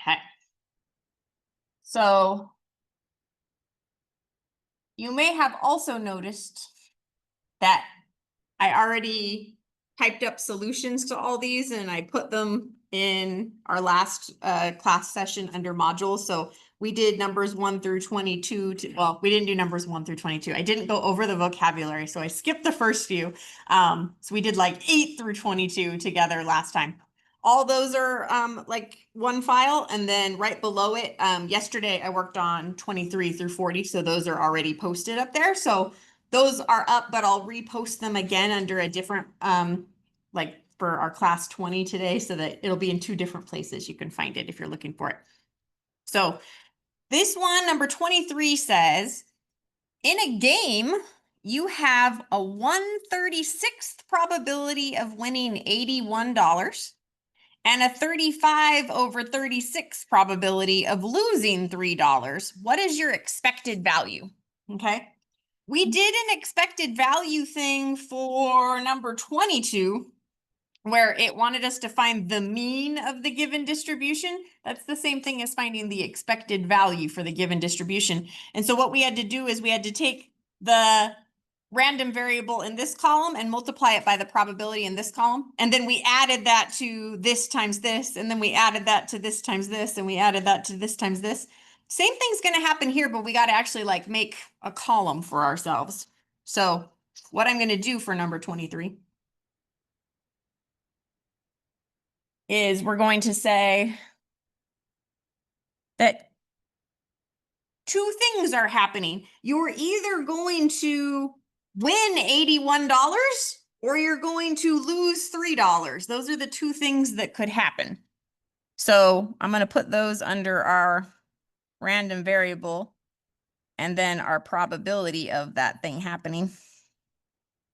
Okay. So you may have also noticed that I already typed up solutions to all these and I put them in our last class session under modules. So we did numbers 1 through 22. Well, we didn't do numbers 1 through 22. I didn't go over the vocabulary, so I skipped the first few. So we did like 8 through 22 together last time. All those are like one file, and then right below it, yesterday I worked on 23 through 40, so those are already posted up there. So those are up, but I'll repost them again under a different, like for our class 20 today, so that it'll be in 2 different places. You can find it if you're looking for it. So this one, number 23 says, in a game, you have a 1/36th probability of winning $81 and a 35/36 probability of losing $3. What is your expected value? Okay. We did an expected value thing for number 22, where it wanted us to find the mean of the given distribution. That's the same thing as finding the expected value for the given distribution. And so what we had to do is we had to take the random variable in this column and multiply it by the probability in this column. And then we added that to this times this, and then we added that to this times this, and we added that to this times this. Same thing's going to happen here, but we got to actually like make a column for ourselves. So what I'm going to do for number 23 is we're going to say that 2 things are happening. You're either going to win $81 or you're going to lose $3. Those are the 2 things that could happen. So I'm going to put those under our random variable and then our probability of that thing happening.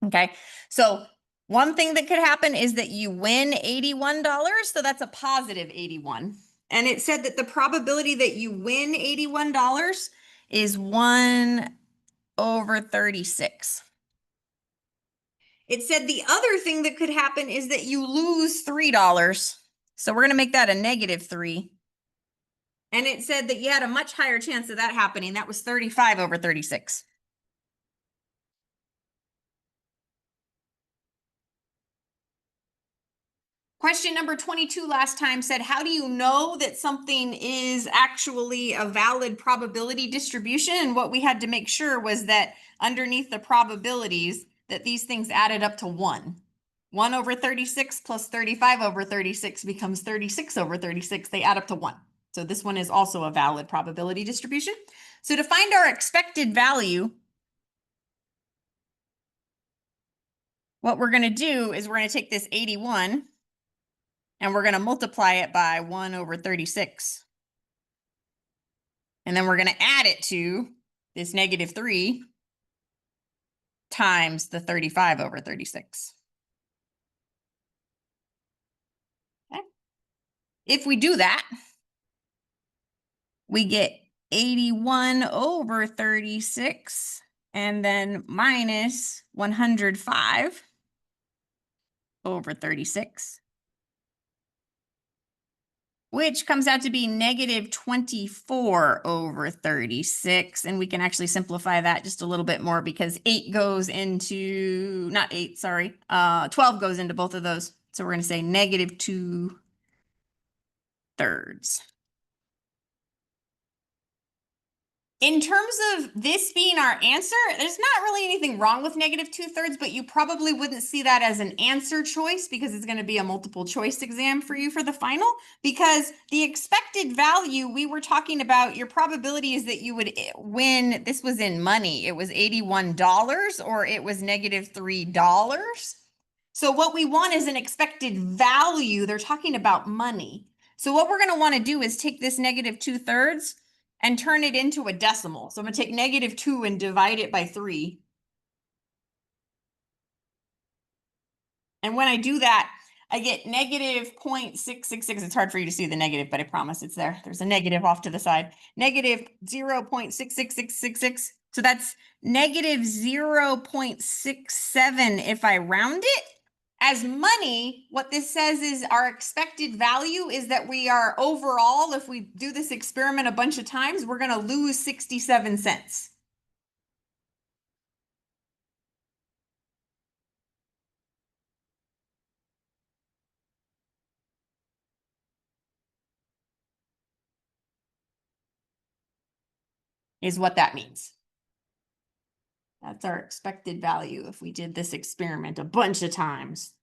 Okay, so one thing that could happen is that you win $81, so that's a positive 81. And it said that the probability that you win $81 is 1/36. It said the other thing that could happen is that you lose $3. So we're going to make that a -3. And it said that you had a much higher chance of that happening. That was 35/36. Question number 22 last time said, how do you know that something is actually a valid probability distribution? And what we had to make sure was that underneath the probabilities, that these things added up to 1. 1/36 plus 35/36 becomes 36/36. They add up to 1. So this one is also a valid probability distribution. So to find our expected value, what we're going to do is we're going to take this 81 and we're going to multiply it by 1/36. And then we're going to add it to this -3 times the 35/36. Okay. If we do that, we get 81/36 and then minus 105/36. Which comes out to be -24/36. And we can actually simplify that just a little bit more because 8 goes into, not 8, sorry, 12 goes into both of those. So we're going to say -2/3. In terms of this being our answer, there's not really anything wrong with -2/3, but you probably wouldn't see that as an answer choice because it's going to be a multiple choice exam for you for the final. Because the expected value we were talking about, your probability is that you would win, this was in money, it was $81 or it was -$3. So what we want is an expected value. They're talking about money. So what we're going to want to do is take this -2/3 and turn it into a decimal. So I'm going to take -2 and divide it by 3. And when I do that, I get -0.666. It's hard for you to see the negative, but I promise it's there. There's a negative off to the side. -0.66666. So that's -0.67 if I round it, As money, what this says is our expected value is that we are overall, if we do this experiment a bunch of times, we're going to lose 67 cents. Is what that means. That's our expected value if we did this experiment a bunch of times.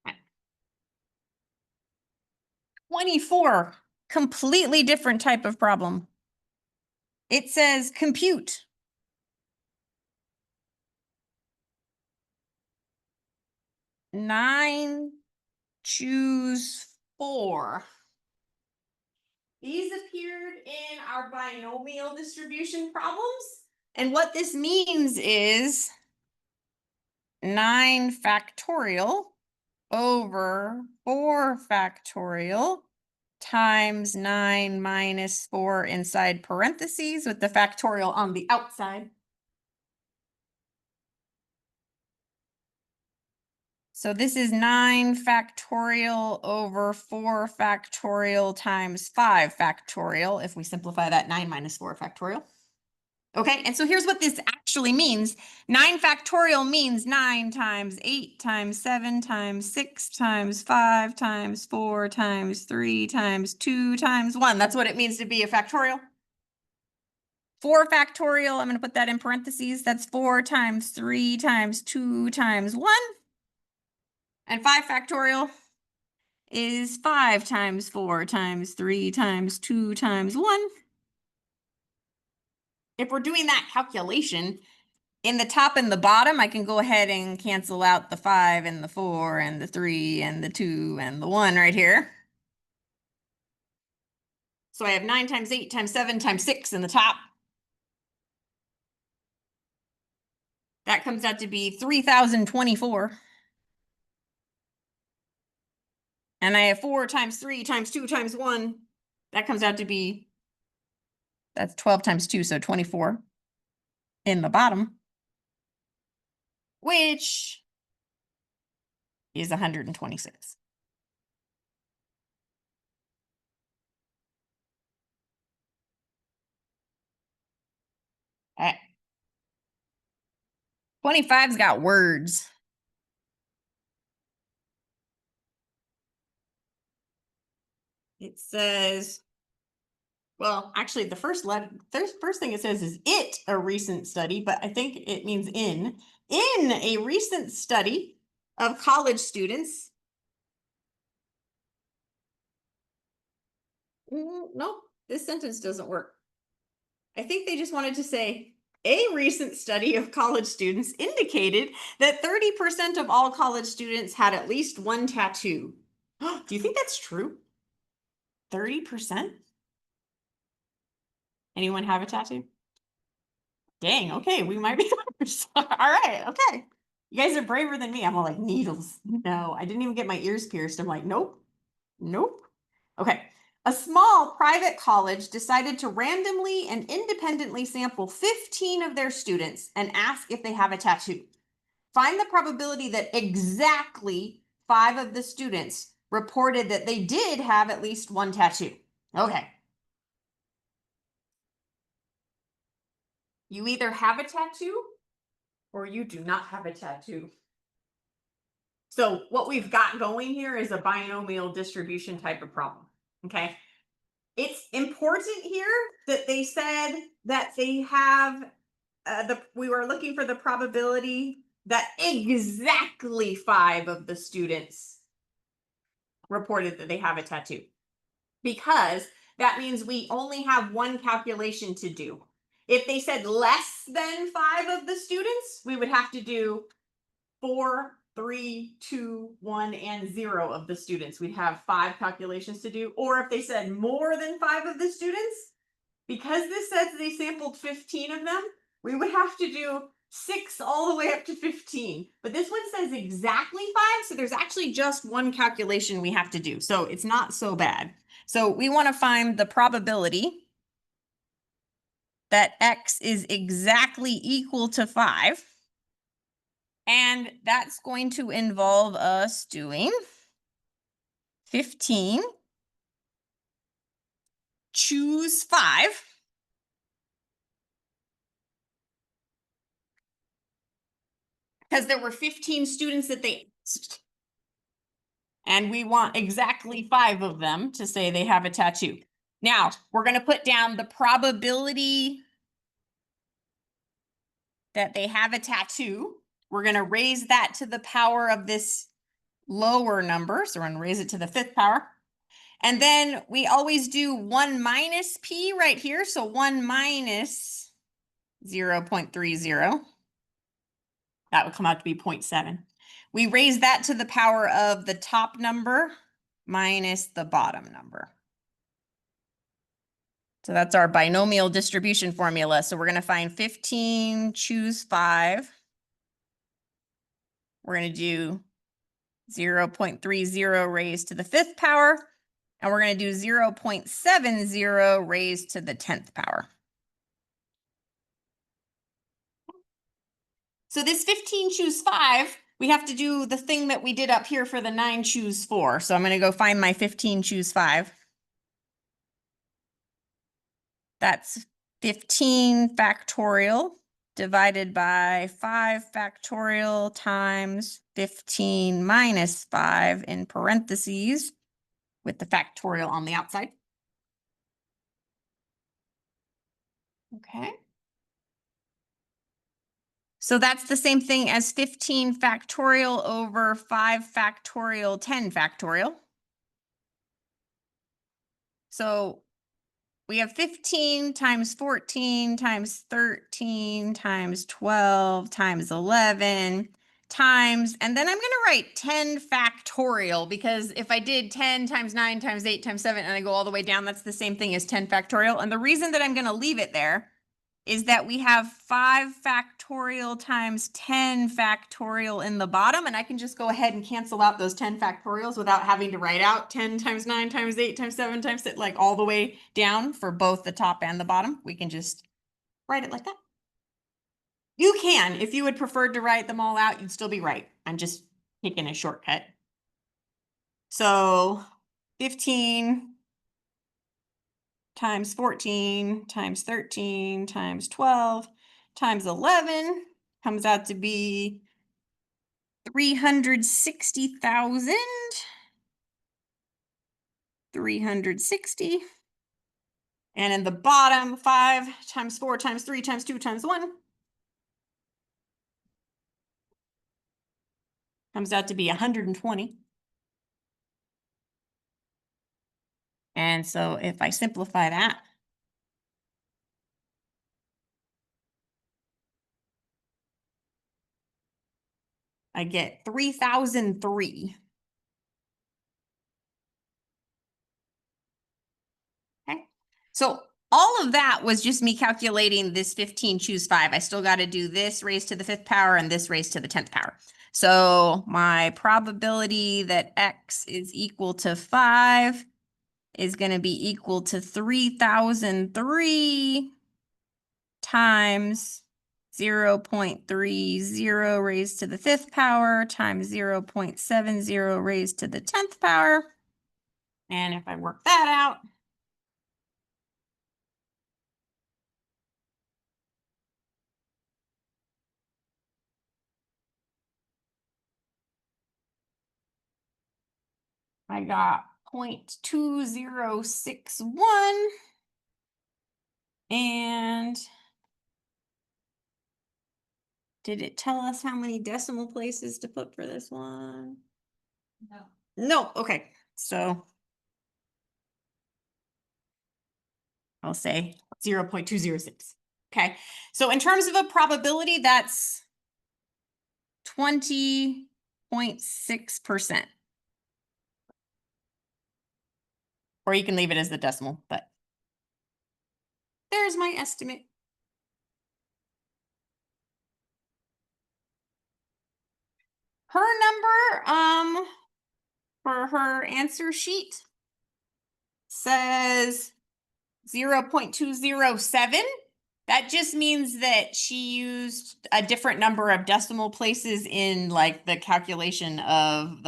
Okay. 24, completely different type of problem. It says compute. Nine, choose 4. These appeared in our binomial distribution problems. And what this means is 9 factorial over 4 factorial times 9 minus 4 inside parentheses with the factorial on the outside. So this is 9 factorial over 4 factorial times 5 factorial. If we simplify that, 9 minus 4 factorial. Okay, and so here's what this actually means. 9 factorial means 9 times 8 times 7 times 6 times 5 times 4 times 3 times 2 times 1. That's what it means to be a factorial. 4 factorial, I'm going to put that in parentheses. That's 4 times 3 times 2 times 1. And 5 factorial is 5 times 4 times 3 times 2 times 1. If we're doing that calculation, in the top and the bottom, I can go ahead and cancel out the 5 and the 4 and the 3 and the 2 and the 1 right here. So I have 9 times 8 times 7 times 6 in the top. That comes out to be 3,024. And I have 4 times 3 times 2 times 1. That comes out to be, that's 12 times 2, so 24 in the bottom, which is 126. All right. 25's got words. It says, well, actually the first thing it says is it a recent study, but I think it means in a recent study of college students. Nope, this sentence doesn't work. I think they just wanted to say a recent study of college students indicated that 30% of all college students had at least one tattoo. Do you think that's true? 30%? Anyone have a tattoo? Dang, okay, we might be all right, okay. You guys are braver than me. I'm all like, needles. No, I didn't even get my ears pierced. I'm like, nope, nope. Okay. A small private college decided to randomly and independently sample 15 of their students and ask if they have a tattoo. Find the probability that exactly 5 of the students reported that they did have at least one tattoo. Okay. You either have a tattoo or you do not have a tattoo. So what we've got going here is a binomial distribution type of problem, okay? It's important here that they said that they have, we were looking for the probability that exactly 5 of the students reported that they have a tattoo, because that means we only have one calculation to do. If they said less than 5 of the students, we would have to do 4, 3, 2, 1, and 0 of the students. We'd have 5 calculations to do. Or if they said more than 5 of the students, because this says they sampled 15 of them, we would have to do 6 all the way up to 15. But this one says exactly 5, so there's actually just one calculation we have to do. So it's not so bad. So we want to find the probability that X is exactly equal to 5. And that's going to involve us doing 15, choose 5. Because there were 15 students that they asked. And we want exactly 5 of them to say they have a tattoo. Now, we're going to put down the probability that they have a tattoo. We're going to raise that to the power of this lower number. So we're going to raise it to the 5th power. And then we always do 1 minus p right here. So 1 minus 0.30. That would come out to be 0.7. We raise that to the power of the top number minus the bottom number. So that's our binomial distribution formula. So we're going to find 15, choose 5. We're going to do 0.30 raised to the 5th power. And we're going to do 0.70 raised to the 10th power. So this 15 choose 5, we have to do the thing that we did up here for the 9 choose 4. So I'm going to go find my 15 choose 5. That's 15 factorial divided by 5 factorial times 15 minus 5 in parentheses with the factorial on the outside. Okay. So that's the same thing as 15 factorial over 5 factorial 10 factorial. So we have 15 times 14 times 13 times 12 times 11 times, and then I'm going to write 10 factorial, because if I did 10 times 9 times 8 times 7 and I go all the way down, that's the same thing as 10 factorial. And the reason that I'm going to leave it there is that we have 5 factorial times 10 factorial in the bottom, and I can just go ahead and cancel out those 10 factorials without having to write out 10 times 9 times 8 times 7 times 6, like all the way down for both the top and the bottom. We can just write it like that. You can, if you would prefer to write them all out, you'd still be right. I'm just taking a shortcut. So 15 times 14 times 13 times 12 times 11 comes out to be 360,000. 360. And in the bottom, 5 times 4 times 3 times 2 times 1 comes out to be 120. And so if I simplify that, I get 3003. Okay. So all of that was just me calculating this 15 choose 5. I still got to do this raised to the 5th power and this raised to the 10th power. So my probability that X is equal to 5 is going to be equal to 3003 times 0.30 raised to the 5th power times 0.70 raised to the 10th power. And if I work that out, I got 0.2061. And did it tell us how many decimal places to put for this one? No. No, okay. So I'll say 0.206. Okay. So in terms of a probability, that's 20.6%. Or you can leave it as the decimal, but there's my estimate. Her number, for her answer sheet says 0.207. That just means that she used a different number of decimal places in like the calculation of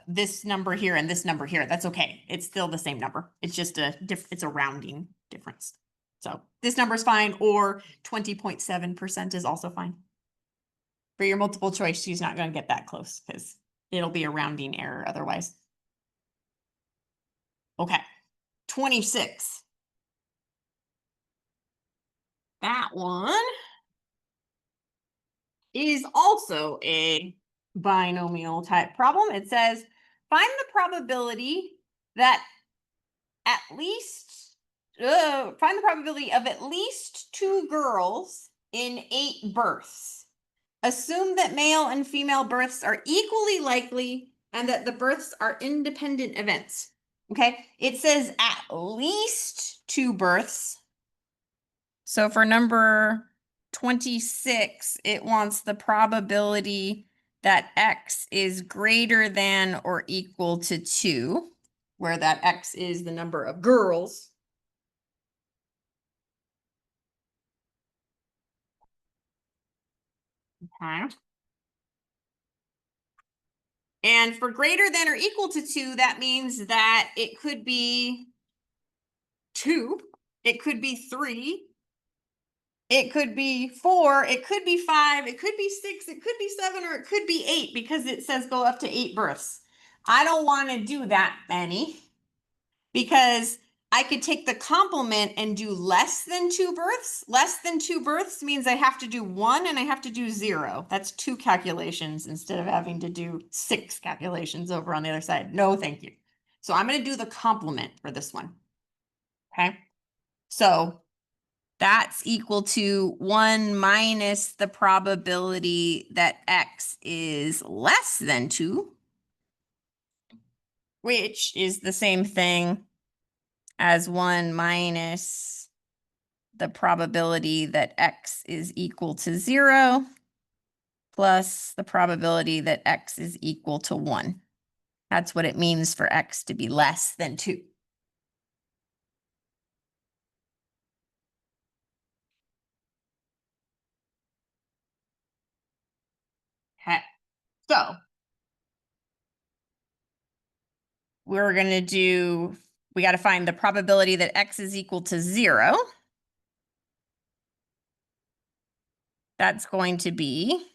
this number here and this number here. That's okay. It's still the same number. It's just it's a rounding difference. So this number is fine, or 20.7% is also fine. For your multiple choice, she's not going to get that close because it'll be a rounding error otherwise. Okay, 26. That one is also a binomial type problem. It says, find the probability that find the probability of at least 2 girls in 8 births. Assume that male and female births are equally likely and that the births are independent events. Okay, it says at least 2 births. So for number 26, it wants the probability that X is greater than or equal to 2, where that X is the number of girls. Okay. And for greater than or equal to 2, that means that it could be 2, it could be 3, it could be 4, it could be 5, it could be 6, it could be 7, or it could be 8 because it says go up to 8 births. I don't want to do that many because I could take the complement and do less than 2 births. Less than 2 births means I have to do 1 and I have to do 0. That's 2 calculations instead of having to do 6 calculations over on the other side. No, thank you. So I'm going to do the complement for this one. Okay. So that's equal to 1 minus the probability that X is less than 2, which is the same thing as 1 minus the probability that X is equal to 0 plus the probability that X is equal to 1. That's what it means for X to be less than 2. Okay. So we got to find the probability that X is equal to 0. That's going to be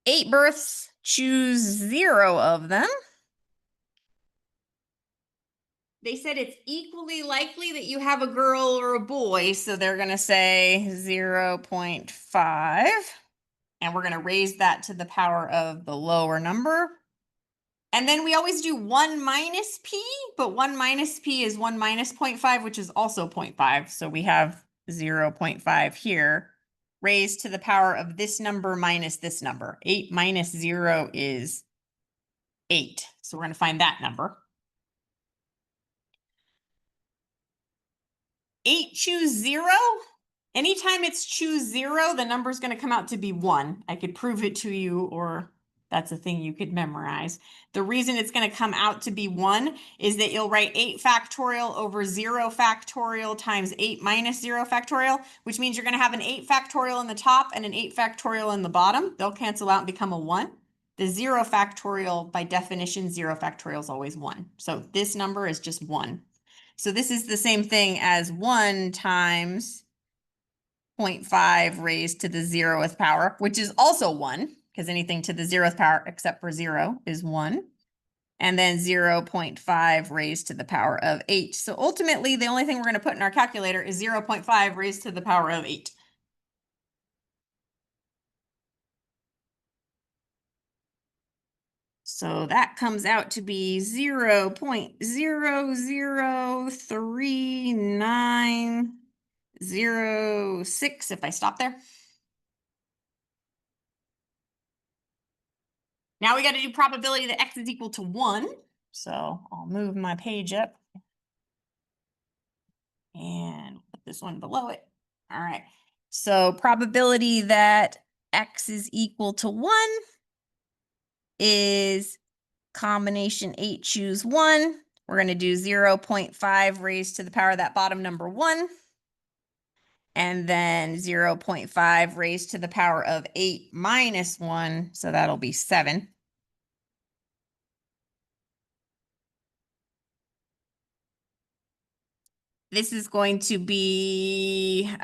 8 births, choose 0 of them. They said it's equally likely that you have a girl or a boy, so they're going to say 0.5. And we're going to raise that to the power of the lower number. And then we always do 1 minus p, but 1 minus p is 1 minus 0.5, which is also 0.5. So we have 0.5 here, raised to the power of this number minus this number. 8 minus 0 is 8. So we're going to find that number. 8 choose 0. Anytime it's choose 0, the number is going to come out to be 1. I could prove it to you, or that's a thing you could memorize. The reason it's going to come out to be 1 is that you'll write 8 factorial over 0 factorial times 8 minus 0 factorial, which means you're going to have an 8 factorial in the top and an 8 factorial in the bottom. They'll cancel out and become a 1. The 0 factorial, by definition, 0 factorial is always 1. So this number is just 1. So this is the same thing as 1 times 0.5 raised to the 0th power, which is also 1, because anything to the 0th power except for 0 is 1. And then 0.5 raised to the power of 8. So ultimately, the only thing we're going to put in our calculator is 0.5 raised to the power of 8. So that comes out to be 0.0003906 if I stop there. Now we got to do probability that X is equal to 1. So I'll move my page up and put this one below it. All right. So probability that X is equal to 1 is combination 8 choose 1 we're going to do 0.5 raised to the power of that bottom number 1. And then 0.5 raised to the power of 8 minus 1. So that'll be 7. This is going to be 8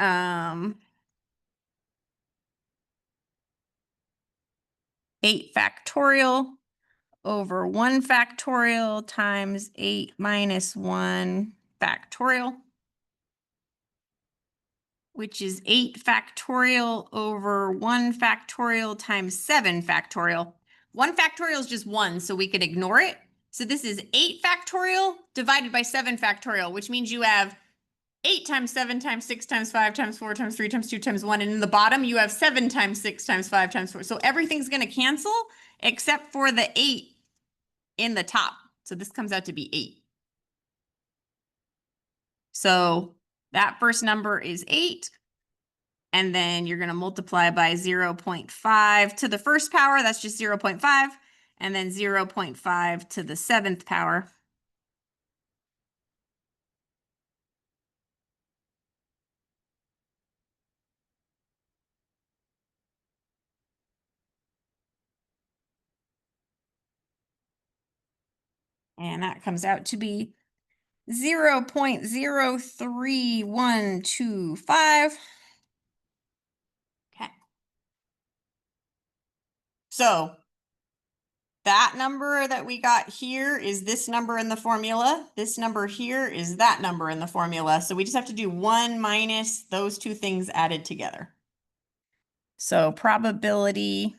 factorial over 1 factorial times 8 minus 1 factorial, which is 8 factorial over 1 factorial times 7 factorial. 1 factorial is just 1, so we could ignore it. So this is 8 factorial divided by 7 factorial, which means you have 8 times 7 times 6 times 5 times 4 times 3 times 2 times 1. And in the bottom, you have 7 times 6 times 5 times 4. So everything's going to cancel except for the 8 in the top. So this comes out to be 8. So that first number is 8. And then you're going to multiply by 0.5 to the first power. That's just 0.5. And then 0.5 to the 7th power. And that comes out to be 0.03125. Okay. So that number that we got here is this number in the formula. This number here is that number in the formula. So we just have to do 1 minus those two things added together. So probability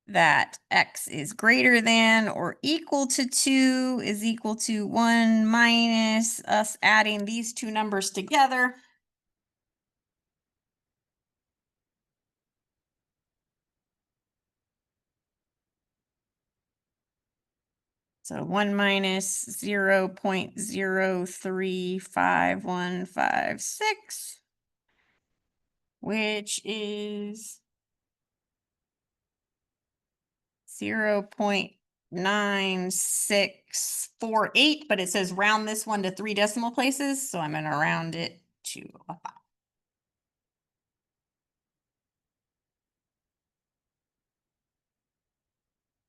that x is greater than or equal to 2 is equal to 1 minus us adding these two numbers together. So 1 minus 0.035156, which is 0.9648, but it says round this one to 3 decimal places, so I'm going to round it to a 5.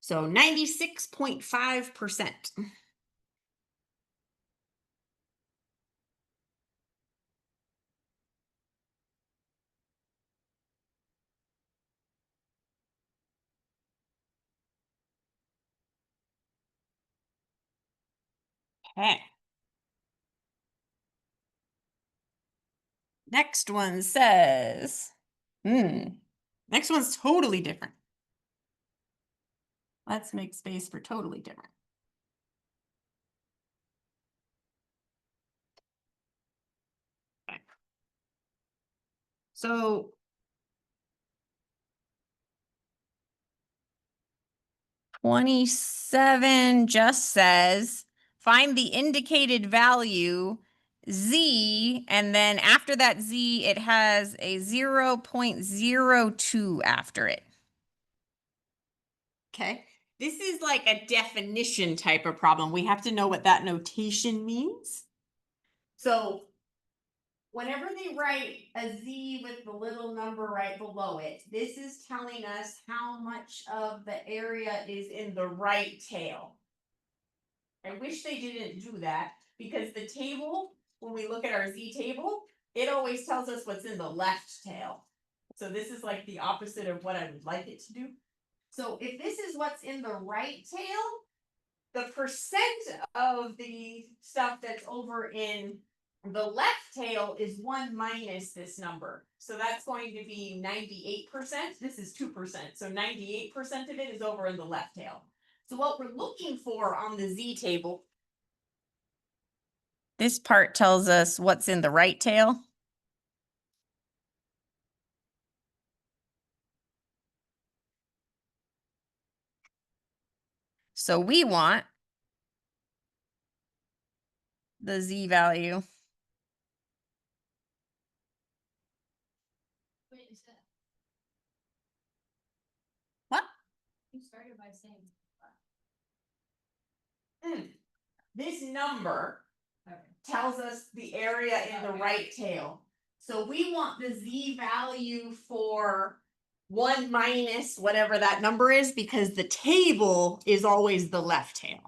So 96.5%. Okay. Next one says, next one's totally different. Let's make space for totally different. Okay. So 27 just says, find the indicated value z, and then after that z, it has a 0.02 after it. Okay, this is like a definition type of problem. We have to know what that notation means. So whenever they write a z with the little number right below it, this is telling us how much of the area is in the right tail. I wish they didn't do that, because the table, when we look at our z table, it always tells us what's in the left tail. So this is like the opposite of what I would like it to do. So if this is what's in the right tail, the percent of the stuff that's over in the left tail is 1 minus this number. So that's going to be 98%. This is 2%. So 98% of it is over in the left tail. So what we're looking for on the z table, this part tells us what's in the right tail. So we want the z value. Wait, is that? What? You started by saying. this number tells us the area in the right tail. So we want the z value for 1 minus whatever that number is, because the table is always the left tail.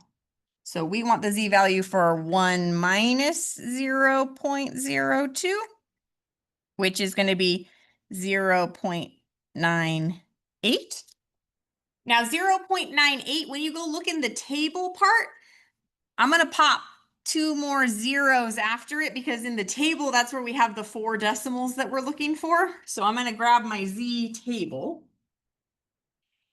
So we want the z value for 1 minus 0.02, which is going to be 0.98. Now 0.98, when you go look in the table part, I'm going to pop 2 more zeros after it, because in the table, that's where we have the 4 decimals that we're looking for. So I'm going to grab my z table,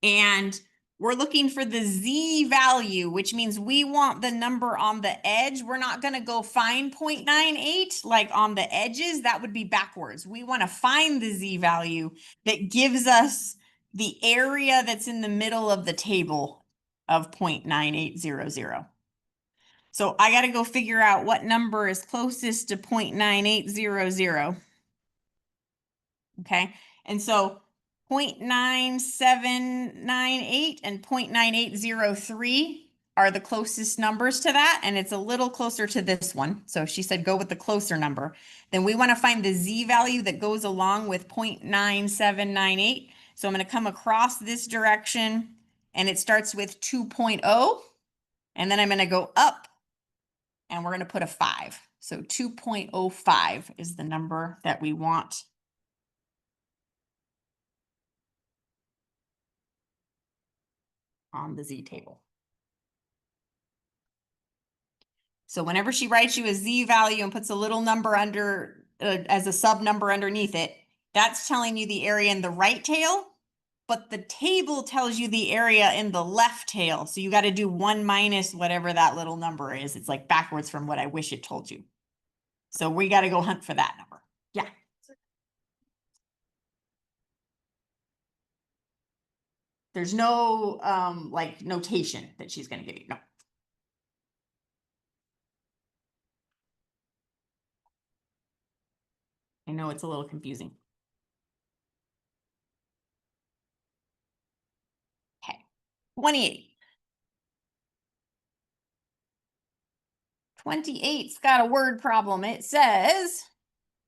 and we're looking for the z value, which means we want the number on the edge. We're not going to go find 0.98 like on the edges. That would be backwards. We want to find the z value that gives us the area that's in the middle of the table of 0.9800. So I got to go figure out what number is closest to 0.9800. Okay. And so 0.9798 and 0.9803 are the closest numbers to that. And it's a little closer to this one. So she said, go with the closer number. Then we want to find the z value that goes along with 0.9798. So I'm going to come across this direction, and it starts with 2.0. And then I'm going to go up, and we're going to put a 5. So 2.05 is the number that we want on the z table. So whenever she writes you a z value and puts a little number under as a sub number underneath it, that's telling you the area in the right tail, but the table tells you the area in the left tail. So you got to do 1 minus whatever that little number is. It's like backwards from what I wish it told you. So we got to go hunt for that number. Yeah. There's no like notation that she's going to give you. No. I know it's a little confusing. Okay. 28. 28's got a word problem. It says,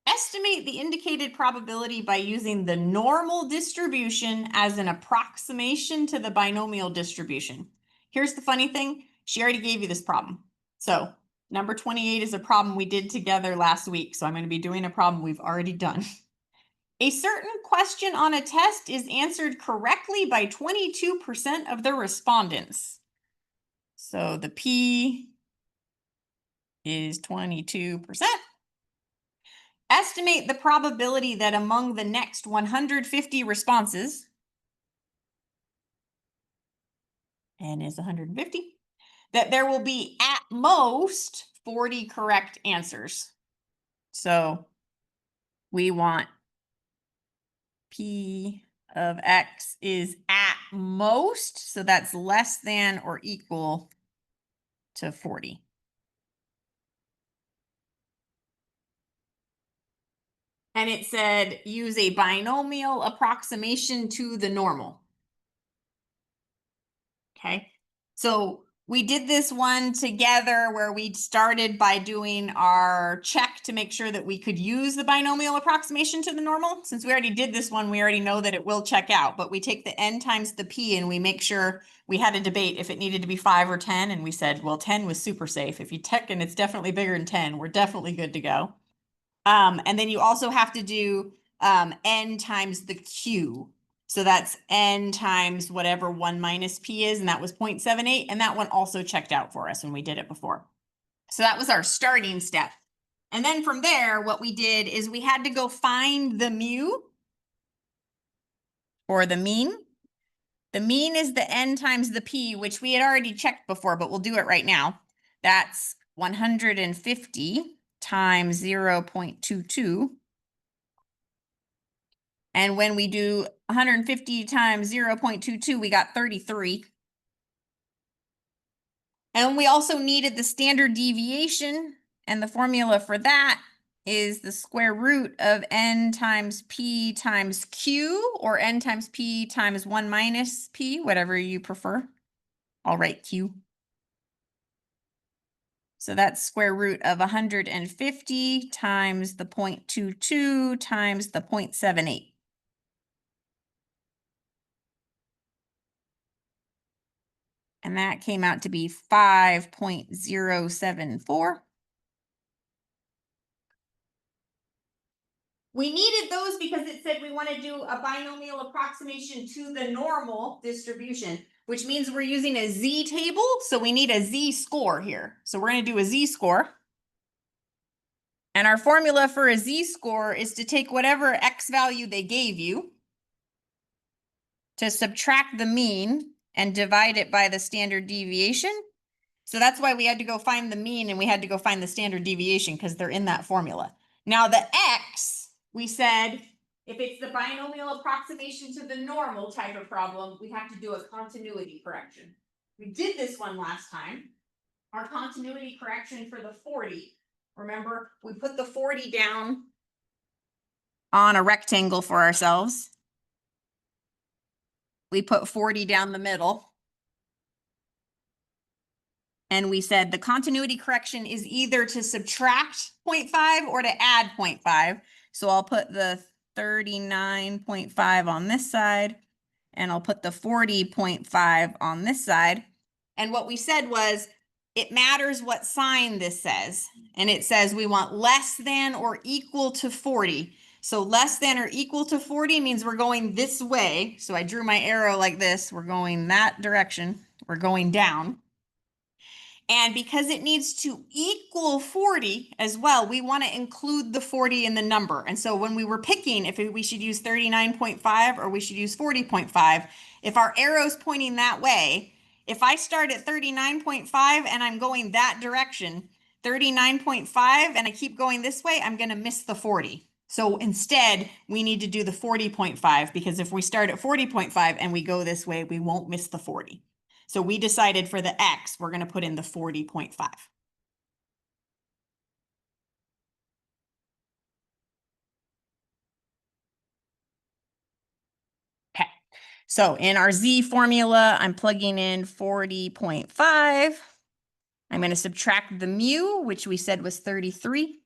estimate the indicated probability by using the normal distribution as an approximation to the binomial distribution. Here's the funny thing. She already gave you this problem. So number 28 is a problem we did together last week. So I'm going to be doing a problem we've already done. A certain question on a test is answered correctly by 22% of the respondents. So the P is 22%. Estimate the probability that among the next 150 responses, N is 150, that there will be at most 40 correct answers. So we want P of X is at most, so that's less than or equal to 40. And it said use a binomial approximation to the normal. Okay, so we did this one together where we started by doing our check to make sure that we could use the binomial approximation to the normal. Since we already did this one, we already know that it will check out, but we take the n times the p and we make sure. We had a debate if it needed to be 5 or 10, and we said, well, 10 was super safe. If you check and it's definitely bigger than 10, we're definitely good to go. And then you also have to do n times the q. So that's n times whatever 1 minus p is, and that was 0.78, and that one also checked out for us when we did it before. So that was our starting step. And then from there, what we did is we had to go find the mu, or the mean. The mean is the n times the p, which we had already checked before, but we'll do it right now. That's 150 times 0.22. And when we do 150 times 0.22, we got 33. And we also needed the standard deviation, and the formula for that is the square root of n times p times q, or n times p times 1 minus p, whatever you prefer. I'll write q. So that's square root of 150 times the 0.22 times the 0.78. And that came out to be 5.074. We needed those because it said we want to do a binomial approximation to the normal distribution, which means we're using a z-table. So we need a z-score here. So we're going to do a z-score. And our formula for a z-score is to take whatever x value they gave you, to subtract the mean and divide it by the standard deviation. So that's why we had to go find the mean and we had to go find the standard deviation because they're in that formula. Now the x, we said, if it's the binomial approximation to the normal type of problem, we have to do a continuity correction. We did this one last time. Our continuity correction for the 40. Remember, we put the 40 down on a rectangle for ourselves. We put 40 down the middle. And we said the continuity correction is either to subtract 0.5 or to add 0.5. So I'll put the 39.5 on this side, and I'll put the 40.5 on this side. And what we said was, it matters what sign this says. And it says we want less than or equal to 40. So less than or equal to 40 means we're going this way. So I drew my arrow like this. We're going that direction. We're going down. And because it needs to equal 40 as well, we want to include the 40 in the number. And so when we were picking if we should use 39.5 or we should use 40.5, if our arrow's pointing that way, if I start at 39.5 and I'm going that direction, 39.5, and I keep going this way, I'm going to miss the 40. So instead, we need to do the 40.5 because if we start at 40.5 and we go this way, we won't miss the 40. So we decided for the x, we're going to put in the 40.5. Okay, so in our z formula, I'm plugging in 40.5. I'm going to subtract the mu, which we said was 33.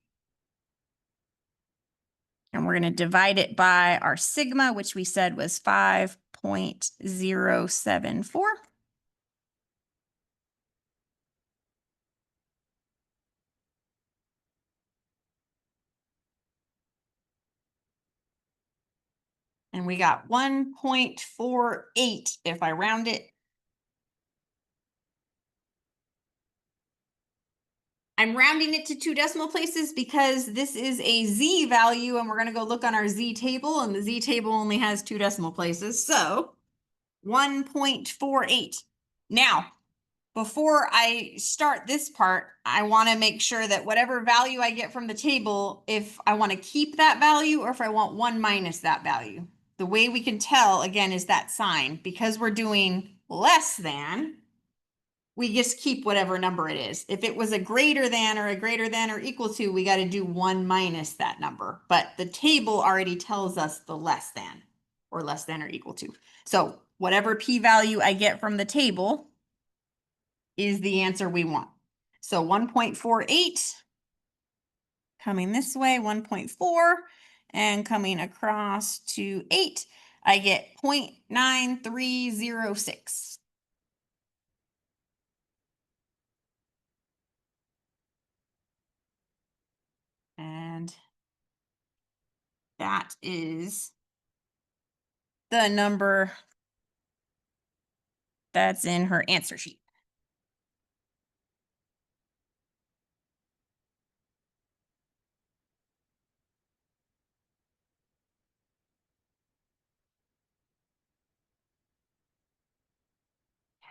And we're going to divide it by our sigma, which we said was 5.074. And we got 1.48 if I round it. I'm rounding it to 2 decimal places because this is a z value and we're going to go look on our z table and the z table only has 2 decimal places. So 1.48. Now, before I start this part, I want to make sure that whatever value I get from the table, if I want to keep that value or if I want 1 minus that value. The way we can tell, again, is that sign. Because we're doing less than, we just keep whatever number it is. If it was a greater than or equal to, we got to do 1 minus that number. But the table already tells us the less than or equal to. So whatever p-value I get from the table is the answer we want. So 1.48 coming this way, 1.4, and coming across to 8, I get 0.9306. And that is the number that's in her answer sheet.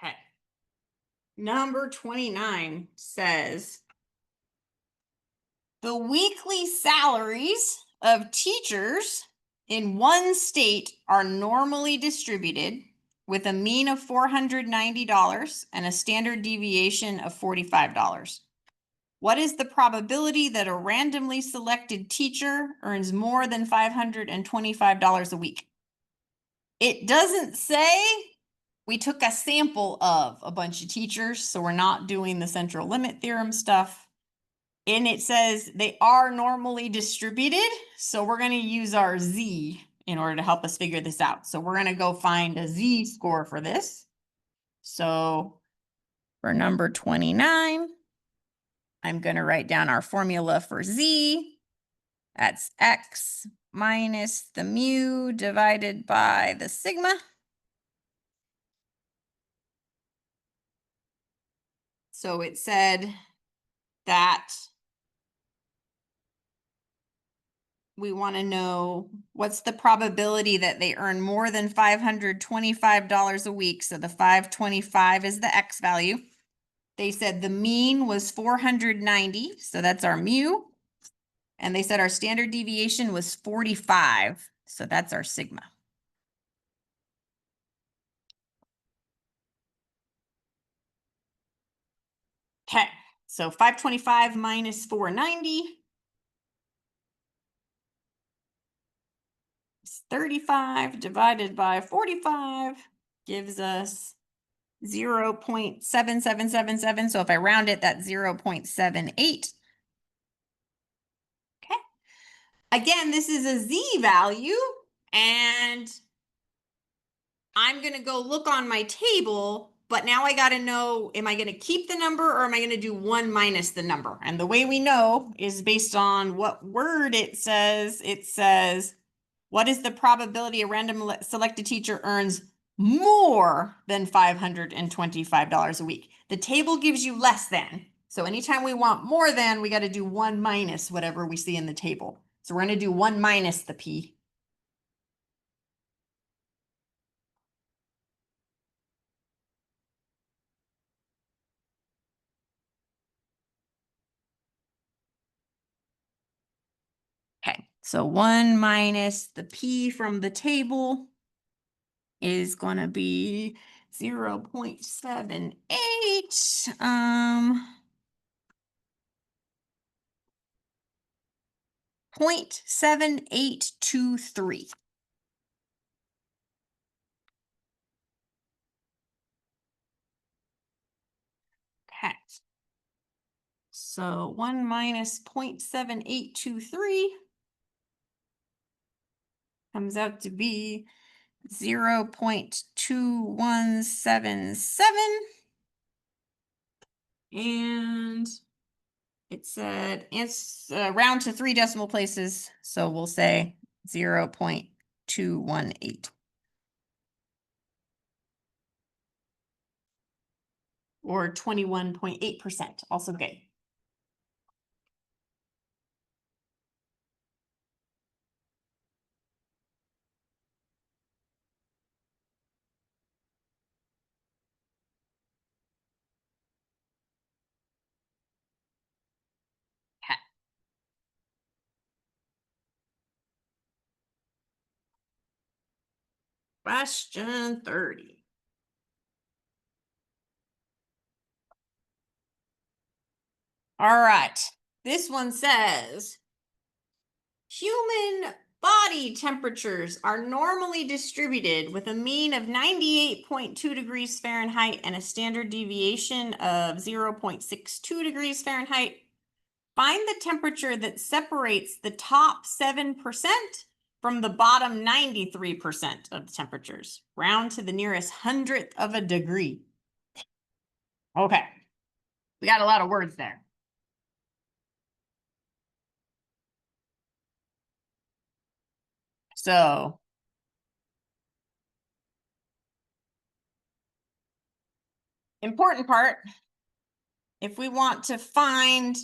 Okay. Number 29 says, the weekly salaries of teachers in one state are normally distributed with a mean of $490 and a standard deviation of $45. What is the probability that a randomly selected teacher earns more than $525 a week? It doesn't say we took a sample of a bunch of teachers, so we're not doing the central limit theorem stuff. And it says they are normally distributed, so we're going to use our Z in order to help us figure this out. So we're going to go find a Z score for this. So for number 29, I'm going to write down our formula for Z. That's X minus the mu divided by the sigma. So it said that we want to know what's the probability that they earn more than $525 a week. So the 525 is the X value. They said the mean was 490. So that's our mu. And they said our standard deviation was 45. So that's our sigma. Okay, so 525 minus 490 is 35 divided by 45 gives us 0.7777. So if I round it, that's 0.78. Okay. Again, this is a Z value, and I'm going to go look on my table, but now I got to know, am I going to keep the number or am I going to do 1 minus the number? And the way we know is based on what word it says. It says, what is the probability a random selected teacher earns more than $525 a week? The table gives you less than. So anytime we want more than, we got to do 1 minus whatever we see in the table. So we're going to do 1 minus the P. Okay, so 1 minus the P from the table is going to be 0.78. 0.7823. Okay. So 1 minus 0.7823 comes out to be 0.2177. And it said it's round to 3 decimal places. So we'll say 0.218. Or 21.8%, also good. Okay. Question 30. All right, this one says, human body temperatures are normally distributed with a mean of 98.2 degrees Fahrenheit and a standard deviation of 0.62 degrees Fahrenheit. Find the temperature that separates the top 7% from the bottom 93% of the temperatures. Round to the nearest hundredth of a degree. Okay, we got a lot of words there. So important part, if we want to find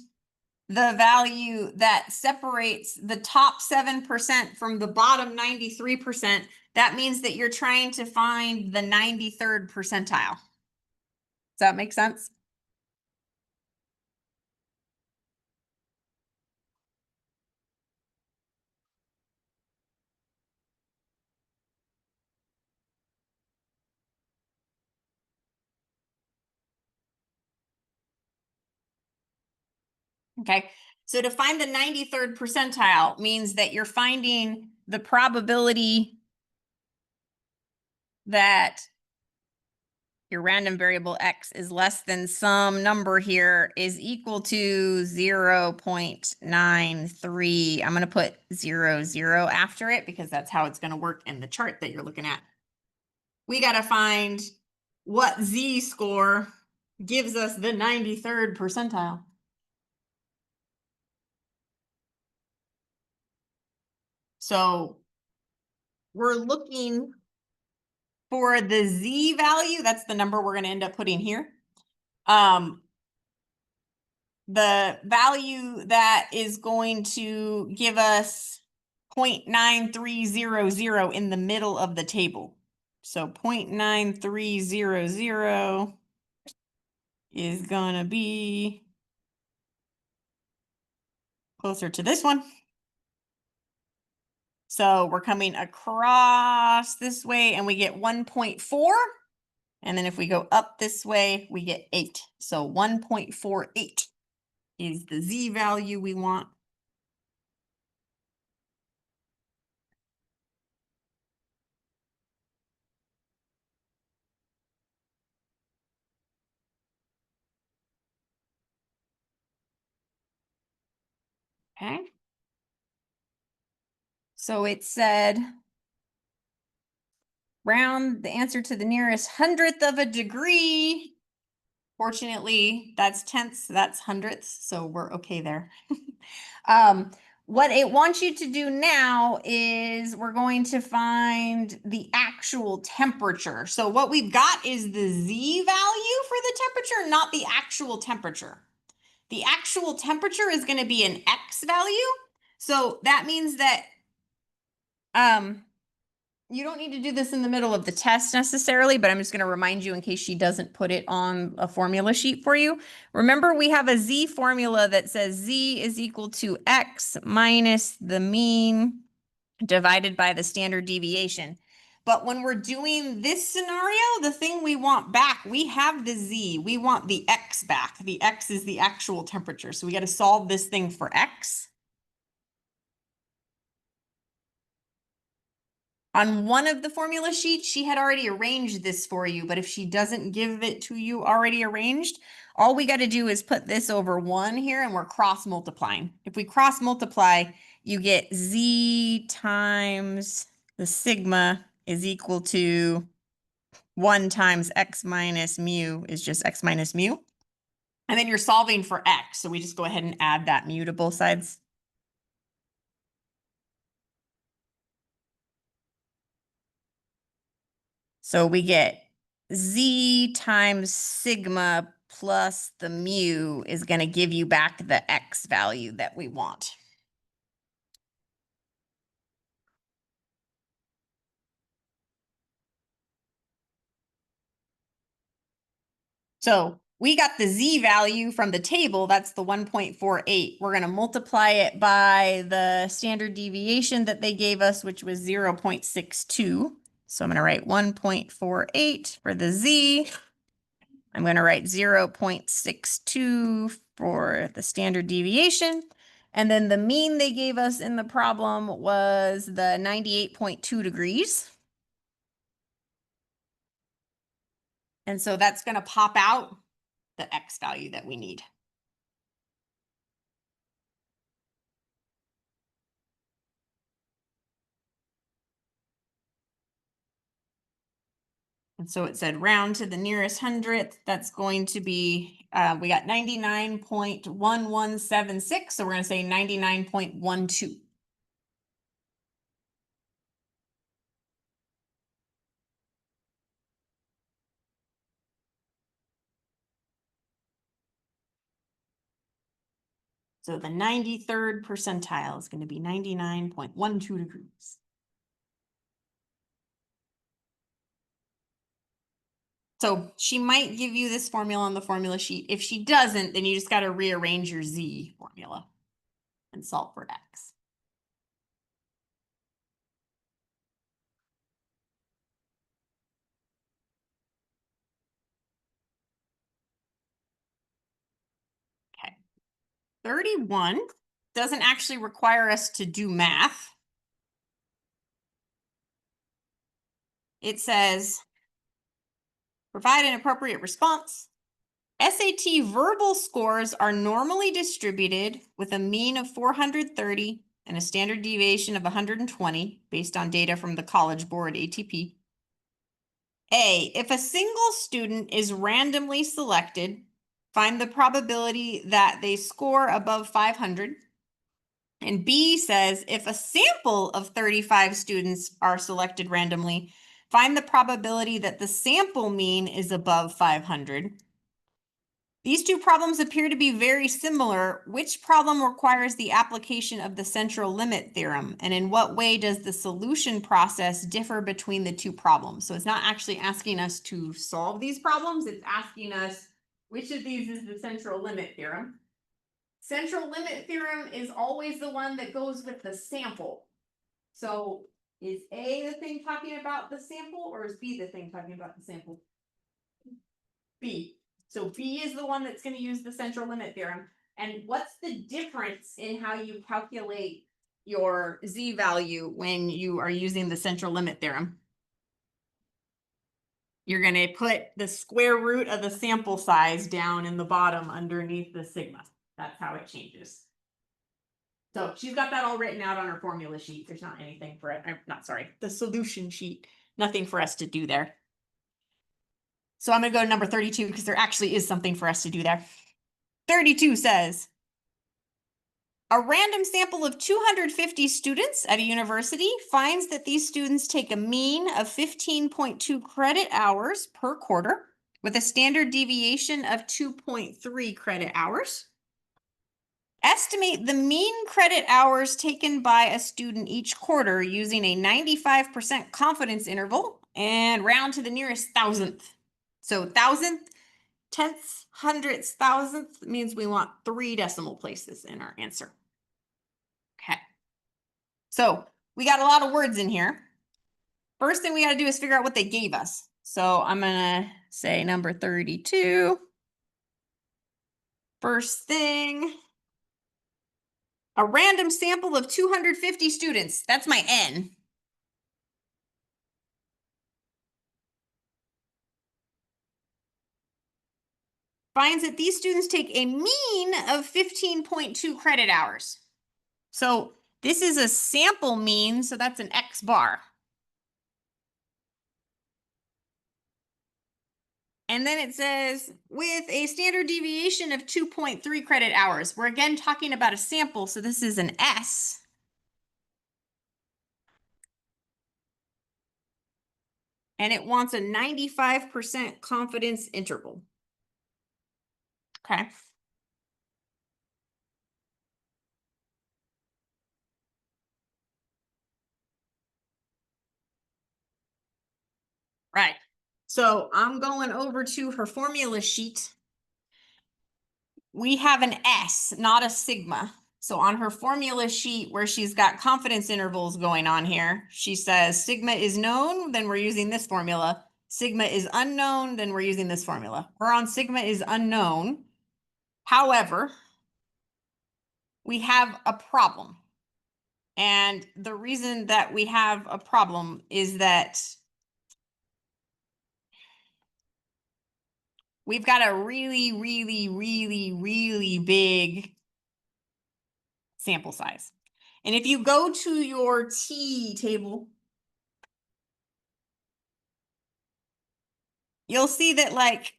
the value that separates the top 7% from the bottom 93%, that means that you're trying to find the 93rd percentile. Does that make sense? Okay, so to find the 93rd percentile means that you're finding the probability that your random variable x is less than some number here is equal to 0.93. I'm going to put 0, after it because that's how it's going to work in the chart that you're looking at. We got to find what z-score gives us the 93rd percentile. So we're looking for the z value. That's the number we're going to end up putting here. The value that is going to give us 0.9300 in the middle of the table. So 0.9300 is going to be closer to this one. So we're coming across this way and we get 1.4. And then if we go up this way, we get 8. So 1.48 is the z value we want. Okay. So it said round the answer to the nearest 100th of a degree. Fortunately, that's tenths, that's hundredths, so we're okay there. What it wants you to do now is we're going to find the actual temperature. So what we've got is the z value for the temperature, not the actual temperature. The actual temperature is going to be an x value. So that means that you don't need to do this in the middle of the test necessarily, but I'm just going to remind you in case she doesn't put it on a formula sheet for you. Remember, we have a z formula that says z is equal to x minus the mean divided by the standard deviation. But when we're doing this scenario, the thing we want back, we have the z, we want the x back. The x is the actual temperature. So we got to solve this thing for x. On one of the formula sheets, she had already arranged this for you, but if she doesn't give it to you already arranged, all we got to do is put this over 1 here and we're cross multiplying. If we cross multiply, you get z times the sigma is equal to 1 times x minus mu is just x minus mu. And then you're solving for x. So we just go ahead and add that mu to both sides. So we get z times sigma plus the mu is going to give you back the x value that we want. So we got the z value from the table. That's the 1.48. We're going to multiply it by the standard deviation that they gave us, which was 0.62. So I'm going to write 1.48 for the z. I'm going to write 0.62 for the standard deviation. And then the mean they gave us in the problem was the 98.2 degrees. And so that's going to pop out the x value that we need. And so it said round to the nearest 100th. That's going to be, we got 99.1176. So we're going to say 99.12. So the 93rd percentile is going to be 99.12 degrees. So she might give you this formula on the formula sheet. If she doesn't, then you just got to rearrange your z formula and solve for x. Okay. 31 doesn't actually require us to do math. It says Provide an appropriate response. SAT verbal scores are normally distributed with a mean of 430 and a standard deviation of 120 based on data from the College Board ATP. A, if a single student is randomly selected, find the probability that they score above 500. And B says, if a sample of 35 students are selected randomly, find the probability that the sample mean is above 500. These two problems appear to be very similar. Which problem requires the application of the central limit theorem? And in what way does the solution process differ between the two problems? So it's not actually asking us to solve these problems. It's asking us, which of these is the central limit theorem? Central limit theorem is always the one that goes with the sample. So is A the thing talking about the sample, or is B the thing talking about the sample? B. So B is the one that's going to use the central limit theorem. And what's the difference in how you calculate your Z value when you are using the central limit theorem? You're going to put the square root of the sample size down in the bottom underneath the sigma. That's how it changes. So she's got that all written out on her formula sheet. There's not anything for it. I'm not sorry, the solution sheet. Nothing for us to do there. So I'm going to go to number 32 because there actually is something for us to do there. 32 says, a random sample of 250 students at a university finds that these students take a mean of 15.2 credit hours per quarter with a standard deviation of 2.3 credit hours. Estimate the mean credit hours taken by a student each quarter using a 95% confidence interval and round to the nearest thousandth. So thousandth, tenths, hundredths, thousandth means we want 3 decimal places in our answer. Okay. So we got a lot of words in here. First thing we got to do is figure out what they gave us. So I'm going to say number 32. First thing, a random sample of 250 students. That's my N. Finds that these students take a mean of 15.2 credit hours. So this is a sample mean, so that's an X bar. And then it says with a standard deviation of 2.3 credit hours. We're again talking about a sample, so this is an S. And it wants a 95% confidence interval. Okay. Right. So I'm going over to her formula sheet. We have an S, not a sigma. So on her formula sheet where she's got confidence intervals going on here, she says sigma is known, then we're using this formula. Sigma is unknown, then we're using this formula. We're on sigma is unknown. However, we have a problem. And the reason that we have a problem is that we've got a really, really, really, really big sample size. And if you go to your T table, you'll see that like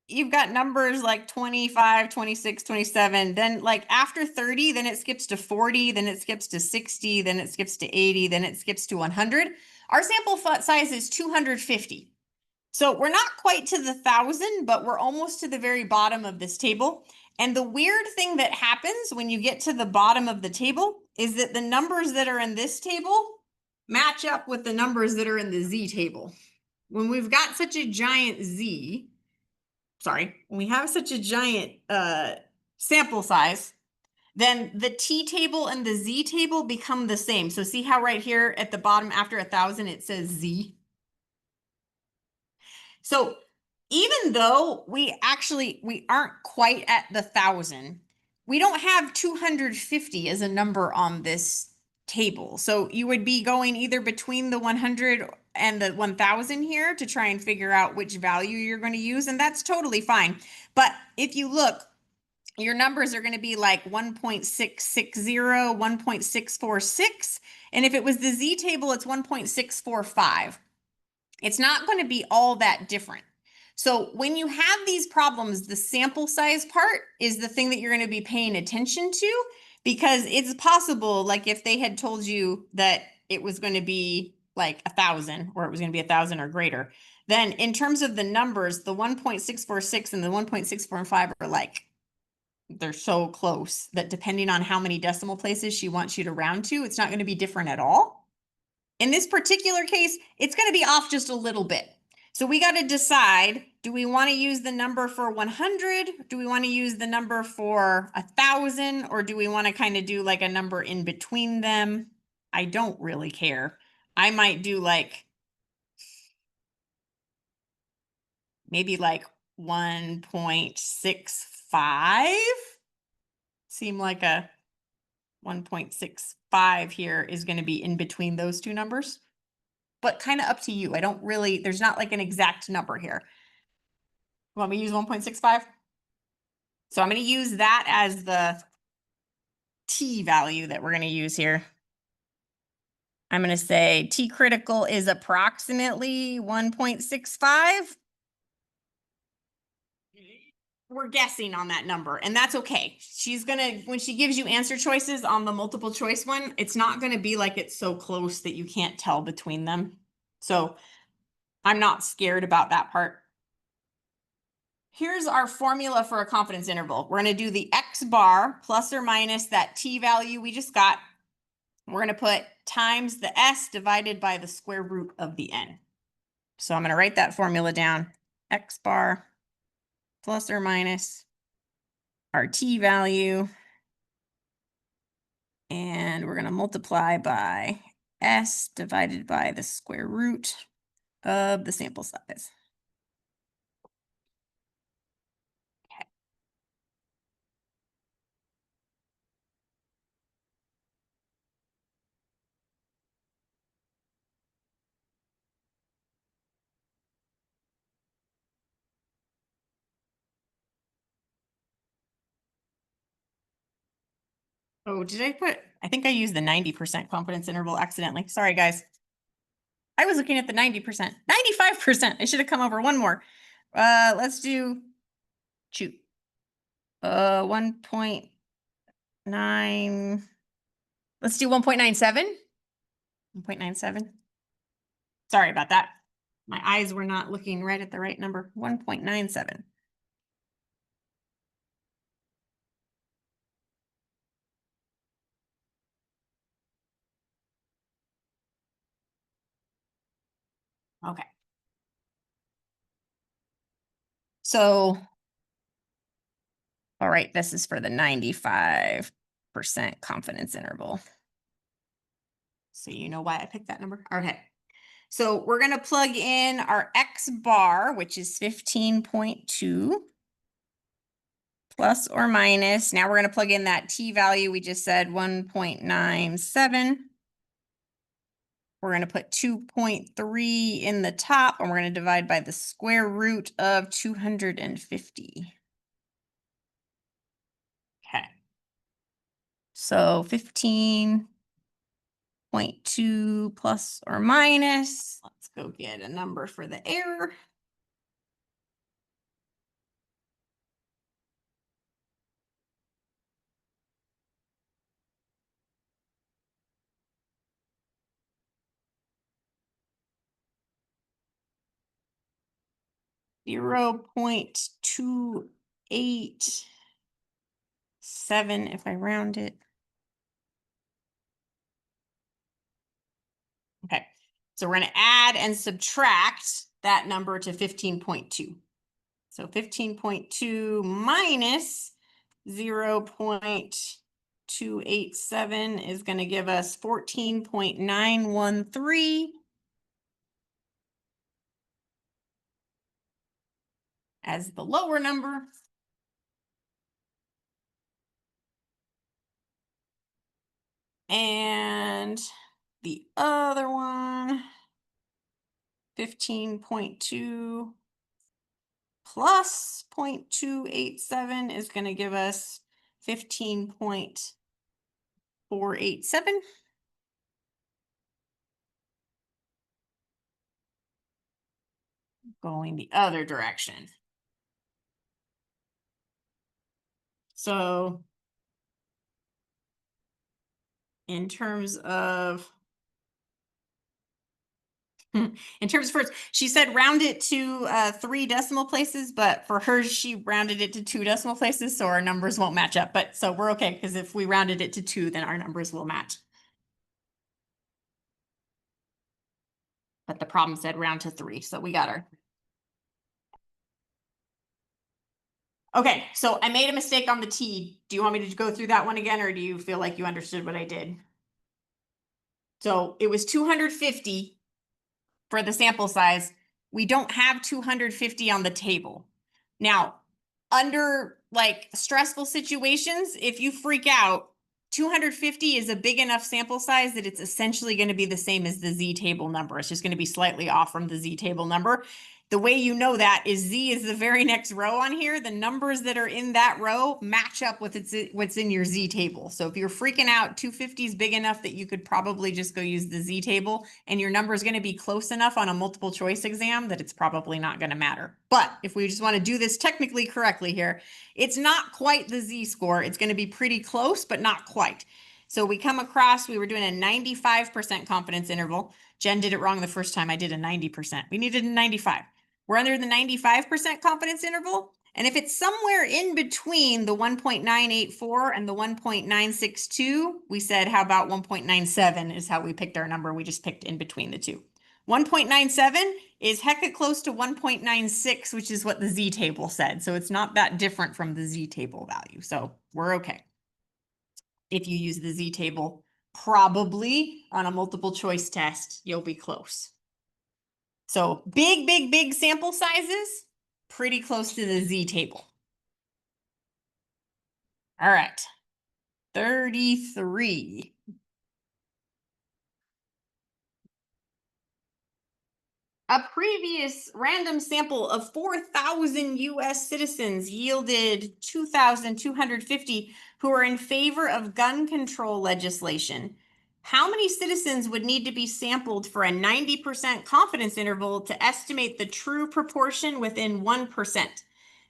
you've got numbers like 25, 26, 27, then like after 30, then it skips to 40, then it skips to 60, then it skips to 80, then it skips to 100. Our sample size is 250. So we're not quite to the 1,000, but we're almost to the very bottom of this table. And the weird thing that happens when you get to the bottom of the table is that the numbers that are in this table match up with the numbers that are in the Z table. When we've got such a giant Z, when we have such a giant sample size, then the T table and the Z table become the same. So see how right here at the bottom after 1,000, it says Z. So even though we aren't quite at the 1,000, we don't have 250 as a number on this table. So you would be going either between the 100 and the 1000 here to try and figure out which value you're going to use, and that's totally fine. But if you look, your numbers are going to be like 1.660, 1.646, and if it was the Z table, it's 1.645. It's not going to be all that different. So when you have these problems, the sample size part is the thing that you're going to be paying attention to, because it's possible, like if they had told you that it was going to be like 1,000, or it was going to be 1,000 or greater, then in terms of the numbers, the 1.646 and the 1.645 are like, they're so close that depending on how many decimal places she wants you to round to, it's not going to be different at all. In this particular case, it's going to be off just a little bit. So we got to decide, do we want to use the number for 100? Do we want to use the number for 1,000? Or do we want to kind of do like a number in between them? I don't really care. I might do like, maybe like 1.65. Seem like a 1.65 here is going to be in between those two numbers. But kind of up to you. I don't really, there's not like an exact number here. Want me to use 1.65? So I'm going to use that as the T value that we're going to use here. I'm going to say T critical is approximately 1.65. We're guessing on that number, and that's okay. She's going to, when she gives you answer choices on the multiple choice one, it's not going to be like it's so close that you can't tell between them. So I'm not scared about that part. Here's our formula for a confidence interval. We're going to do the X bar plus or minus that T value we just got. We're going to put times the S divided by the square root of the N. So I'm going to write that formula down. X bar plus or minus our T value. And we're going to multiply by S divided by the square root of the sample size. Oh, did I put, I think I used the 90% confidence interval accidentally. Sorry, guys. I was looking at the 90%, 95%. I should have come over one more. Let's do, shoot. 1.9, let's do 1.97. 1.97. Sorry about that. My eyes were not looking right at the right number. 1.97. Okay. So, all right, this is for the 95% confidence interval. So you know why I picked that number? Okay. So we're going to plug in our X bar, which is 15.2 plus or minus. Now we're going to plug in that T value. We just said 1.97. We're going to put 2.3 in the top, and we're going to divide by the square root of 250. Okay. So 15.2 plus or minus. Let's go get a number for the error. 0.287 if I round it. Okay, so we're going to add and subtract that number to 15.2. So 15.2 minus 0.287 is going to give us 14.913 as the lower number. And the other one, 15.2 plus 0.287 is going to give us 15.487. Going the other direction. So in terms of first, she said round it to 3 decimal places, but for hers, she rounded it to 2 decimal places, so our numbers won't match up. But so we're okay, because if we rounded it to 2, then our numbers will match. But the problem said round to 3, so we got her. Okay, so I made a mistake on the T. Do you want me to go through that one again, or do you feel like you understood what I did? So it was 250 for the sample size. We don't have 250 on the table. Now, under like stressful situations, if you freak out, 250 is a big enough sample size that it's essentially going to be the same as the Z table number. It's just going to be slightly off from the Z table number. The way you know that is Z is the very next row on here. The numbers that are in that row match up with what's in your Z table. So if you're freaking out, 250 is big enough that you could probably just go use the Z table, and your number is going to be close enough on a multiple choice exam that it's probably not going to matter. But if we just want to do this technically correctly here, it's not quite the Z score. It's going to be pretty close, but not quite. So we come across, we were doing a 95% confidence interval. Jen did it wrong the first time. I did a 90%. We needed a 95. We're under the 95% confidence interval. And if it's somewhere in between the 1.984 and the 1.962, we said, how about 1.97 is how we picked our number. We just picked in between the two. 1.97 is hecka close to 1.96, which is what the Z table said. So it's not that different from the Z table value. So we're okay. If you use the Z table, probably on a multiple choice test, you'll be close. So big sample sizes, pretty close to the Z table. All right, 33. A previous random sample of 4,000 US citizens yielded 2,250 who are in favor of gun control legislation. How many citizens would need to be sampled for a 90% confidence interval to estimate the true proportion within 1%?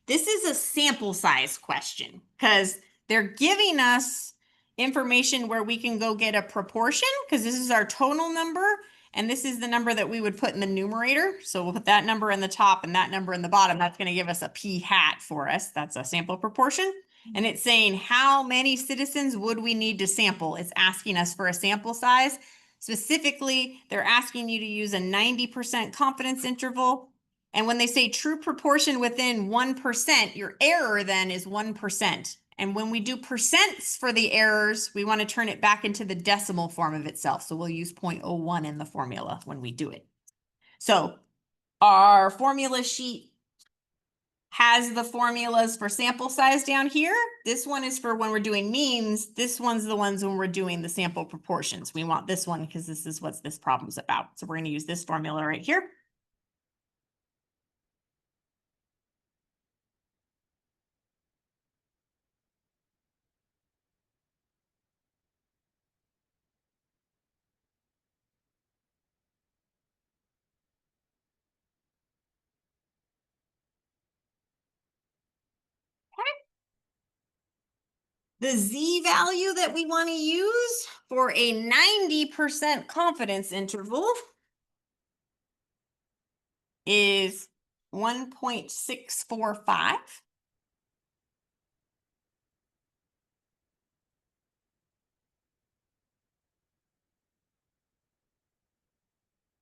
This is a sample size question because they're giving us information where we can go get a proportion because this is our total number. And this is the number that we would put in the numerator. So we'll put that number in the top and that number in the bottom. That's going to give us a p hat for us. That's a sample proportion. And it's saying how many citizens would we need to sample? It's asking us for a sample size. Specifically, they're asking you to use a 90% confidence interval. And when they say true proportion within 1%, your error then is 1%. And when we do percents for the errors, we want to turn it back into the decimal form of itself. So we'll use 0.01 in the formula when we do it. So our formula sheet has the formulas for sample size down here. This one is for when we're doing means. This one's the ones when we're doing the sample proportions. We want this one because this is what this problem's about. So we're going to use this formula right here. The Z value that we want to use for a 90% confidence interval is 1.645.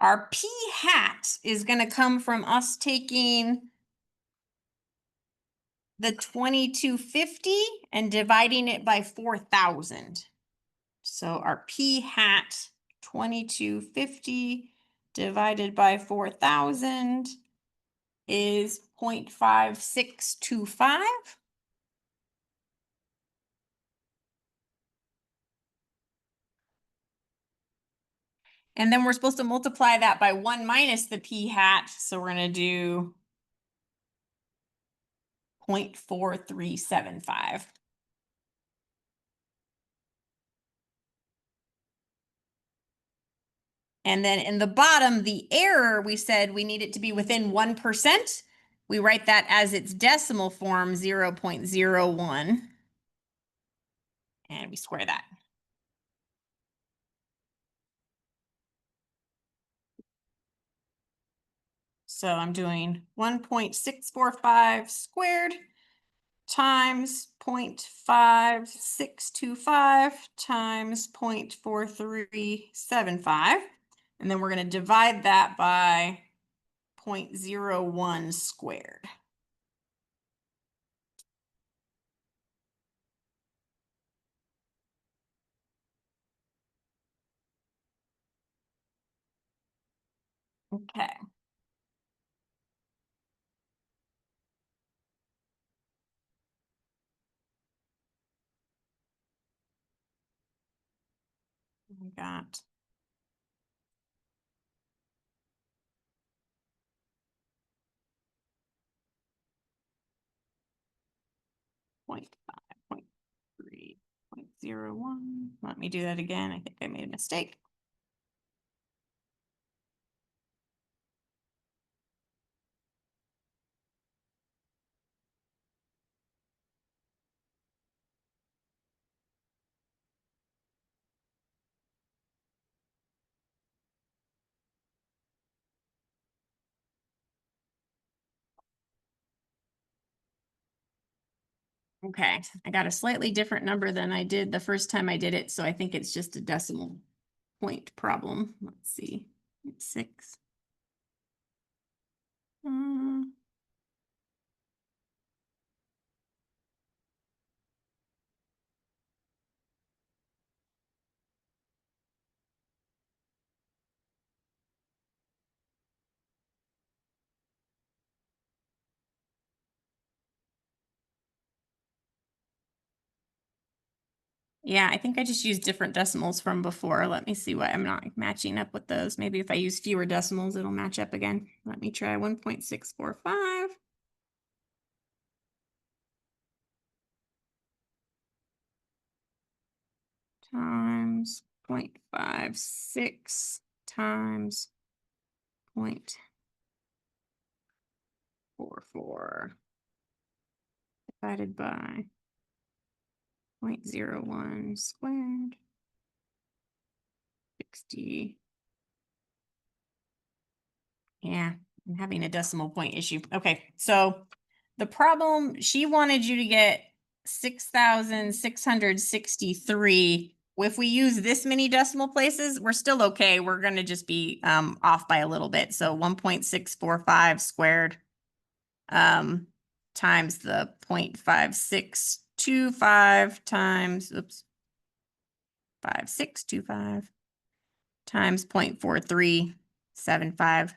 Our p hat is going to come from us taking the 2250 and dividing it by 4,000. So our p hat 2250 divided by 4,000 is 0.5625. And then we're supposed to multiply that by 1 minus the p hat. So we're going to do 0.4375. And then in the bottom, the error, we said we need it to be within 1%. We write that as its decimal form, 0.01. And we square that. So I'm doing 1.645 squared times 0.5625 times 0.4375. And then we're going to divide that by 0.01 squared. Okay. We got .5, 0.3, 0.01. Let me do that again. I think I made a mistake. Okay, I got a slightly different number than I did the first time I did it, so I think it's just a decimal point problem. Let's see, it's 6. Yeah, I think I just used different decimals from before. Let me see what I'm not matching up with those. Maybe if I use fewer decimals, it'll match up again. Let me try 1.645. Times 0.56 times 0.44 divided by 0.01 squared. 60. Yeah, I'm having a decimal point issue. Okay, so the problem, she wanted you to get 6,663. If we use this many decimal places, we're still okay. We're going to just be off by a little bit. So 1.645 squared times the 0.5625 times, oops, 5625 times 0.4375.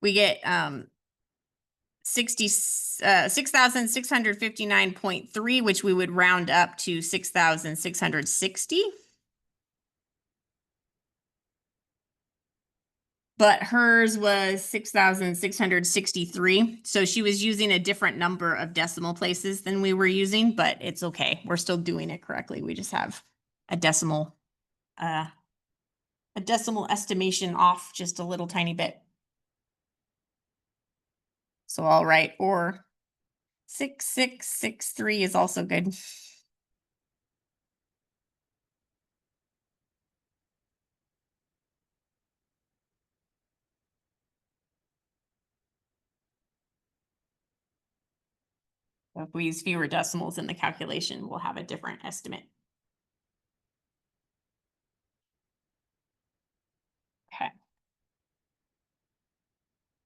We get 6,659.3, which we would round up to 6,660. But hers was 6,663. So she was using a different number of decimal places than we were using, but it's okay. We're still doing it correctly. We just have a decimal estimation off just a little tiny bit. So I'll write or 6663 is also good. If we use fewer decimals in the calculation, we'll have a different estimate. Okay.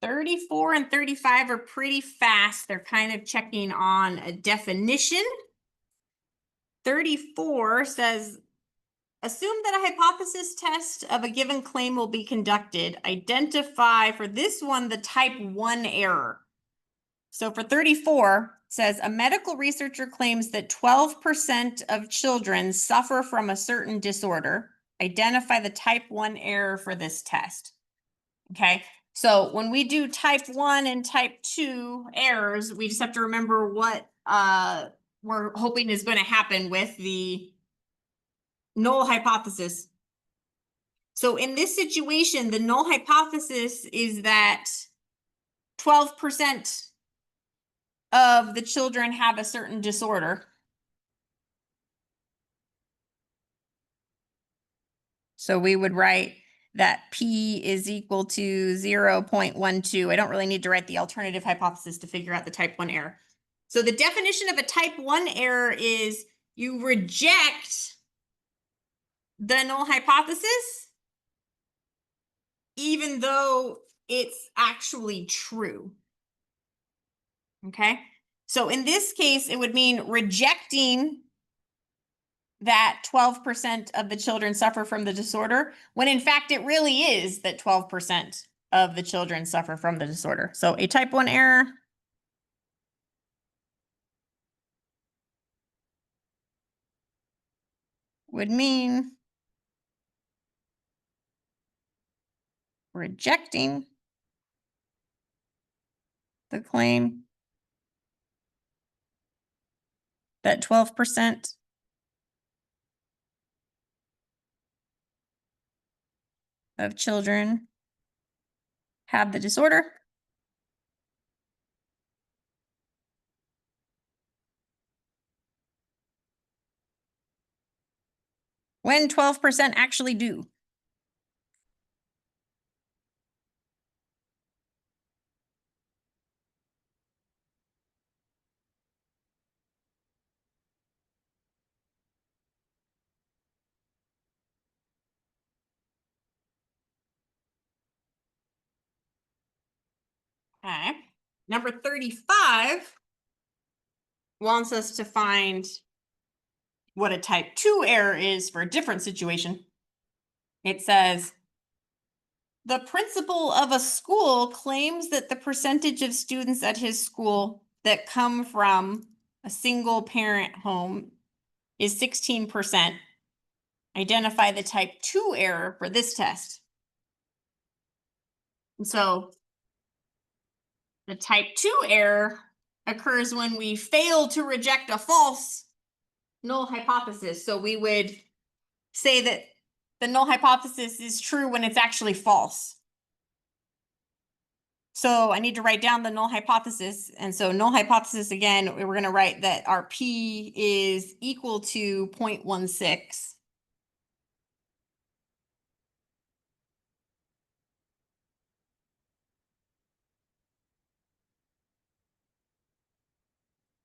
34 and 35 are pretty fast. They're kind of checking on a definition. 34 says, assume that a hypothesis test of a given claim will be conducted. Identify for this one the type 1 error. So for 34, it says a medical researcher claims that 12% of children suffer from a certain disorder. Identify the type 1 error for this test. Okay, so when we do type 1 and type 2 errors, we just have to remember what we're hoping is going to happen with the null hypothesis. So in this situation, the null hypothesis is that 12% of the children have a certain disorder. So we would write that P is equal to 0.12. I don't really need to write the alternative hypothesis to figure out the type 1 error. So the definition of a type 1 error is you reject the null hypothesis, even though it's actually true. Okay, so in this case, it would mean rejecting that 12% of the children suffer from the disorder, when in fact it really is that 12% of the children suffer from the disorder. So a type 1 error would mean rejecting the claim that 12% of children have the disorder. When 12% actually do. Okay. Number 35 wants us to find what a type 2 error is for a different situation. It says, the principal of a school claims that the percentage of students at his school that come from a single parent home is 16%. Identify the type 2 error for this test. And so the type 2 error occurs when we fail to reject a false null hypothesis. So we would say that the null hypothesis is true when it's actually false. So I need to write down the null hypothesis. And so null hypothesis, again, we're going to write that our P is equal to 0.16.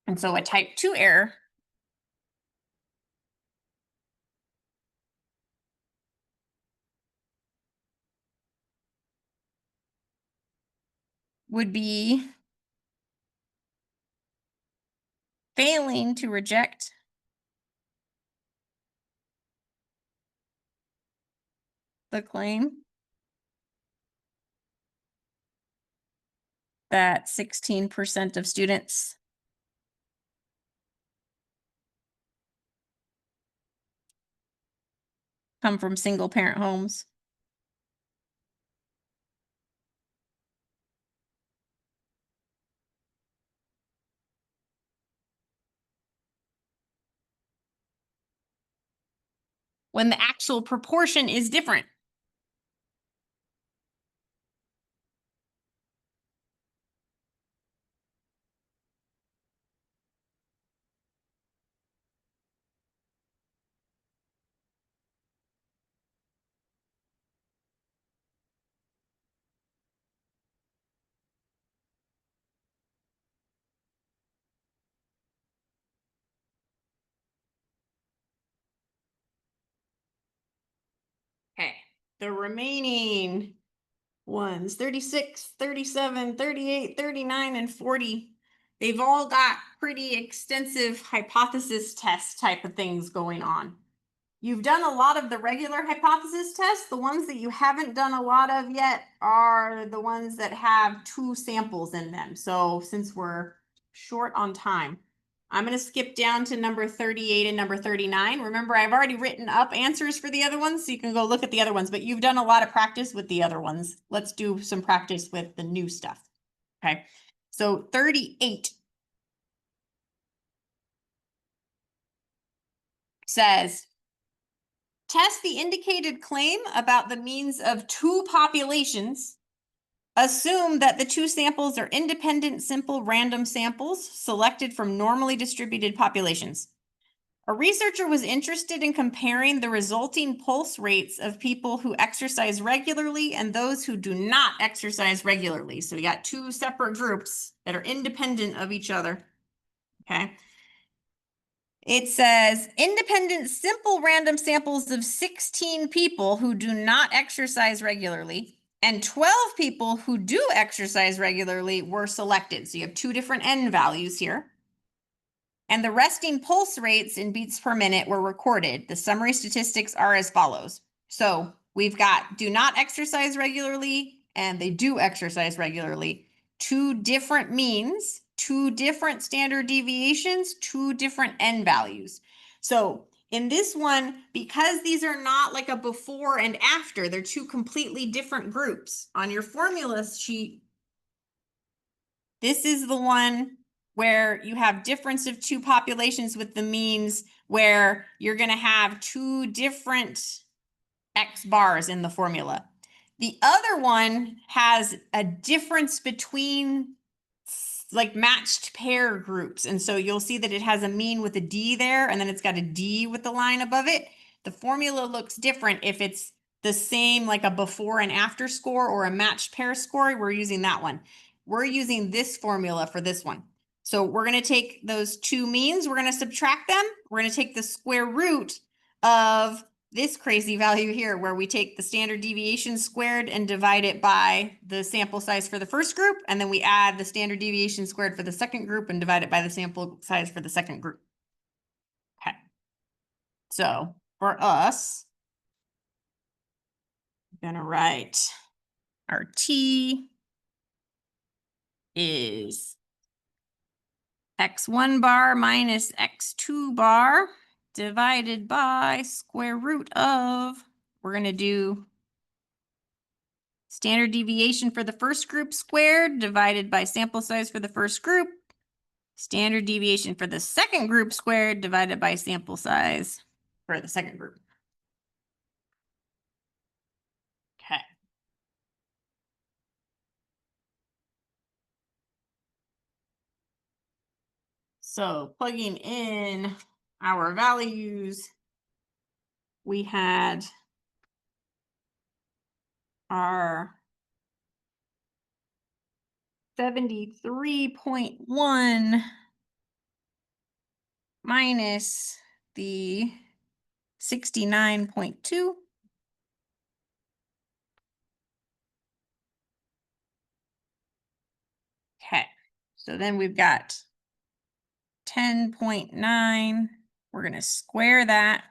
And so a type 2 error would be failing to reject the claim that 16% of students come from single parent homes. When the actual proportion is different. Okay, the remaining ones, 36, 37, 38, 39, and 40, they've all got pretty extensive hypothesis test type of things going on. You've done a lot of the regular hypothesis tests. The ones that you haven't done a lot of yet are the ones that have 2 samples in them. So since we're short on time, I'm going to skip down to number 38 and number 39. Remember, I've already written up answers for the other ones, so you can go look at the other ones, but you've done a lot of practice with the other ones. Let's do some practice with the new stuff. Okay, so 38 says, test the indicated claim about the means of 2 populations. Assume that the 2 samples are independent, simple, random samples selected from normally distributed populations. A researcher was interested in comparing the resulting pulse rates of people who exercise regularly and those who do not exercise regularly. So we got 2 separate groups that are independent of each other. Okay. It says independent, simple, random samples of 16 people who do not exercise regularly and 12 people who do exercise regularly were selected. So you have 2 different N values here. And the resting pulse rates in beats per minute were recorded. The summary statistics are as follows. So we've got do not exercise regularly and they do exercise regularly. 2 different means, 2 different standard deviations, 2 different N values. So in this one, because these are not like a before and after, they're 2 completely different groups. On your formula sheet, this is the one where you have difference of 2 populations with the means where you're going to have 2 different X bars in the formula. The other one has a difference between like matched pair groups. And so you'll see that it has a mean with a D there, and then it's got a D with the line above it. The formula looks different if it's the same, like a before and after score or a matched pair score. We're using that one. We're using this formula for this one. So we're going to take those 2 means, we're going to subtract them. We're going to take the square root of this crazy value here, where we take the standard deviation squared and divide it by the sample size for the first group. And then we add the standard deviation squared for the second group and divide it by the sample size for the second group. Okay. So for us, I'm going to write our T is x1 bar minus x2 bar divided by square root of, we're going to do standard deviation for the first group squared divided by sample size for the first group. Standard deviation for the second group squared divided by sample size for the second group. Okay. So plugging in our values, we had our 73.1 minus the 69.2. Okay, so then we've got 10.9. We're going to square that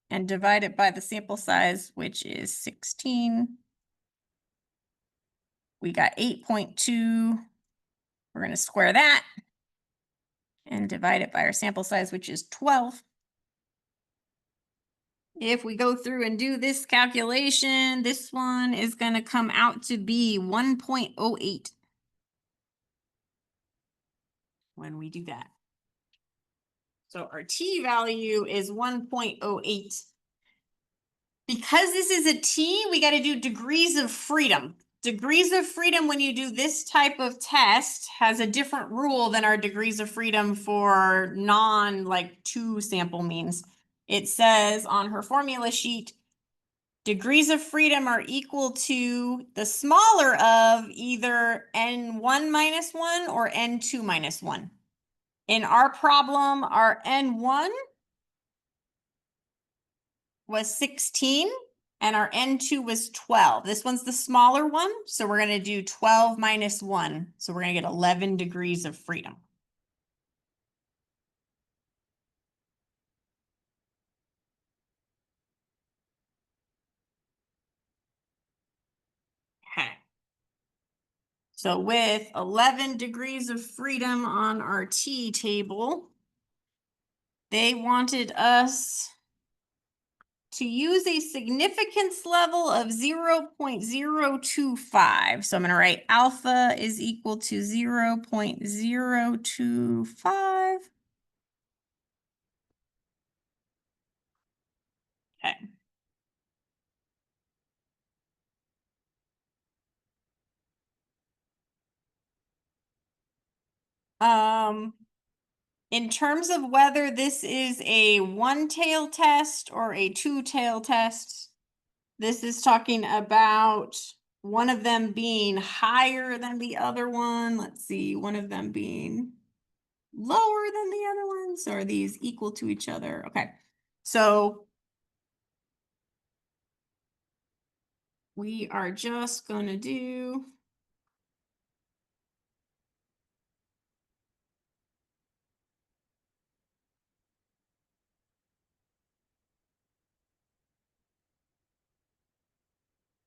and divide it by the sample size, which is 16. We got 8.2. We're going to square that and divide it by our sample size, which is 12. If we go through and do this calculation, this one is going to come out to be 1.08 when we do that. So our T value is 1.08. Because this is a T, we got to do degrees of freedom. Degrees of freedom when you do this type of test has a different rule than our degrees of freedom for like 2 sample means. It says on her formula sheet, degrees of freedom are equal to the smaller of either N1 minus 1 or N2 minus 1. In our problem, our N1 was 16 and our N2 was 12. This one's the smaller one, so we're going to do 12 minus 1. So we're going to get 11 degrees of freedom. So with 11 degrees of freedom on our T table, they wanted us to use a significance level of 0.025. So I'm going to write alpha is equal to 0.025. Okay. In terms of whether this is a one-tail test or a two-tail test, this is talking about one of them being higher than the other one. Let's see, one of them being lower than the other ones. So are these equal to each other? Okay, so we are just gonna do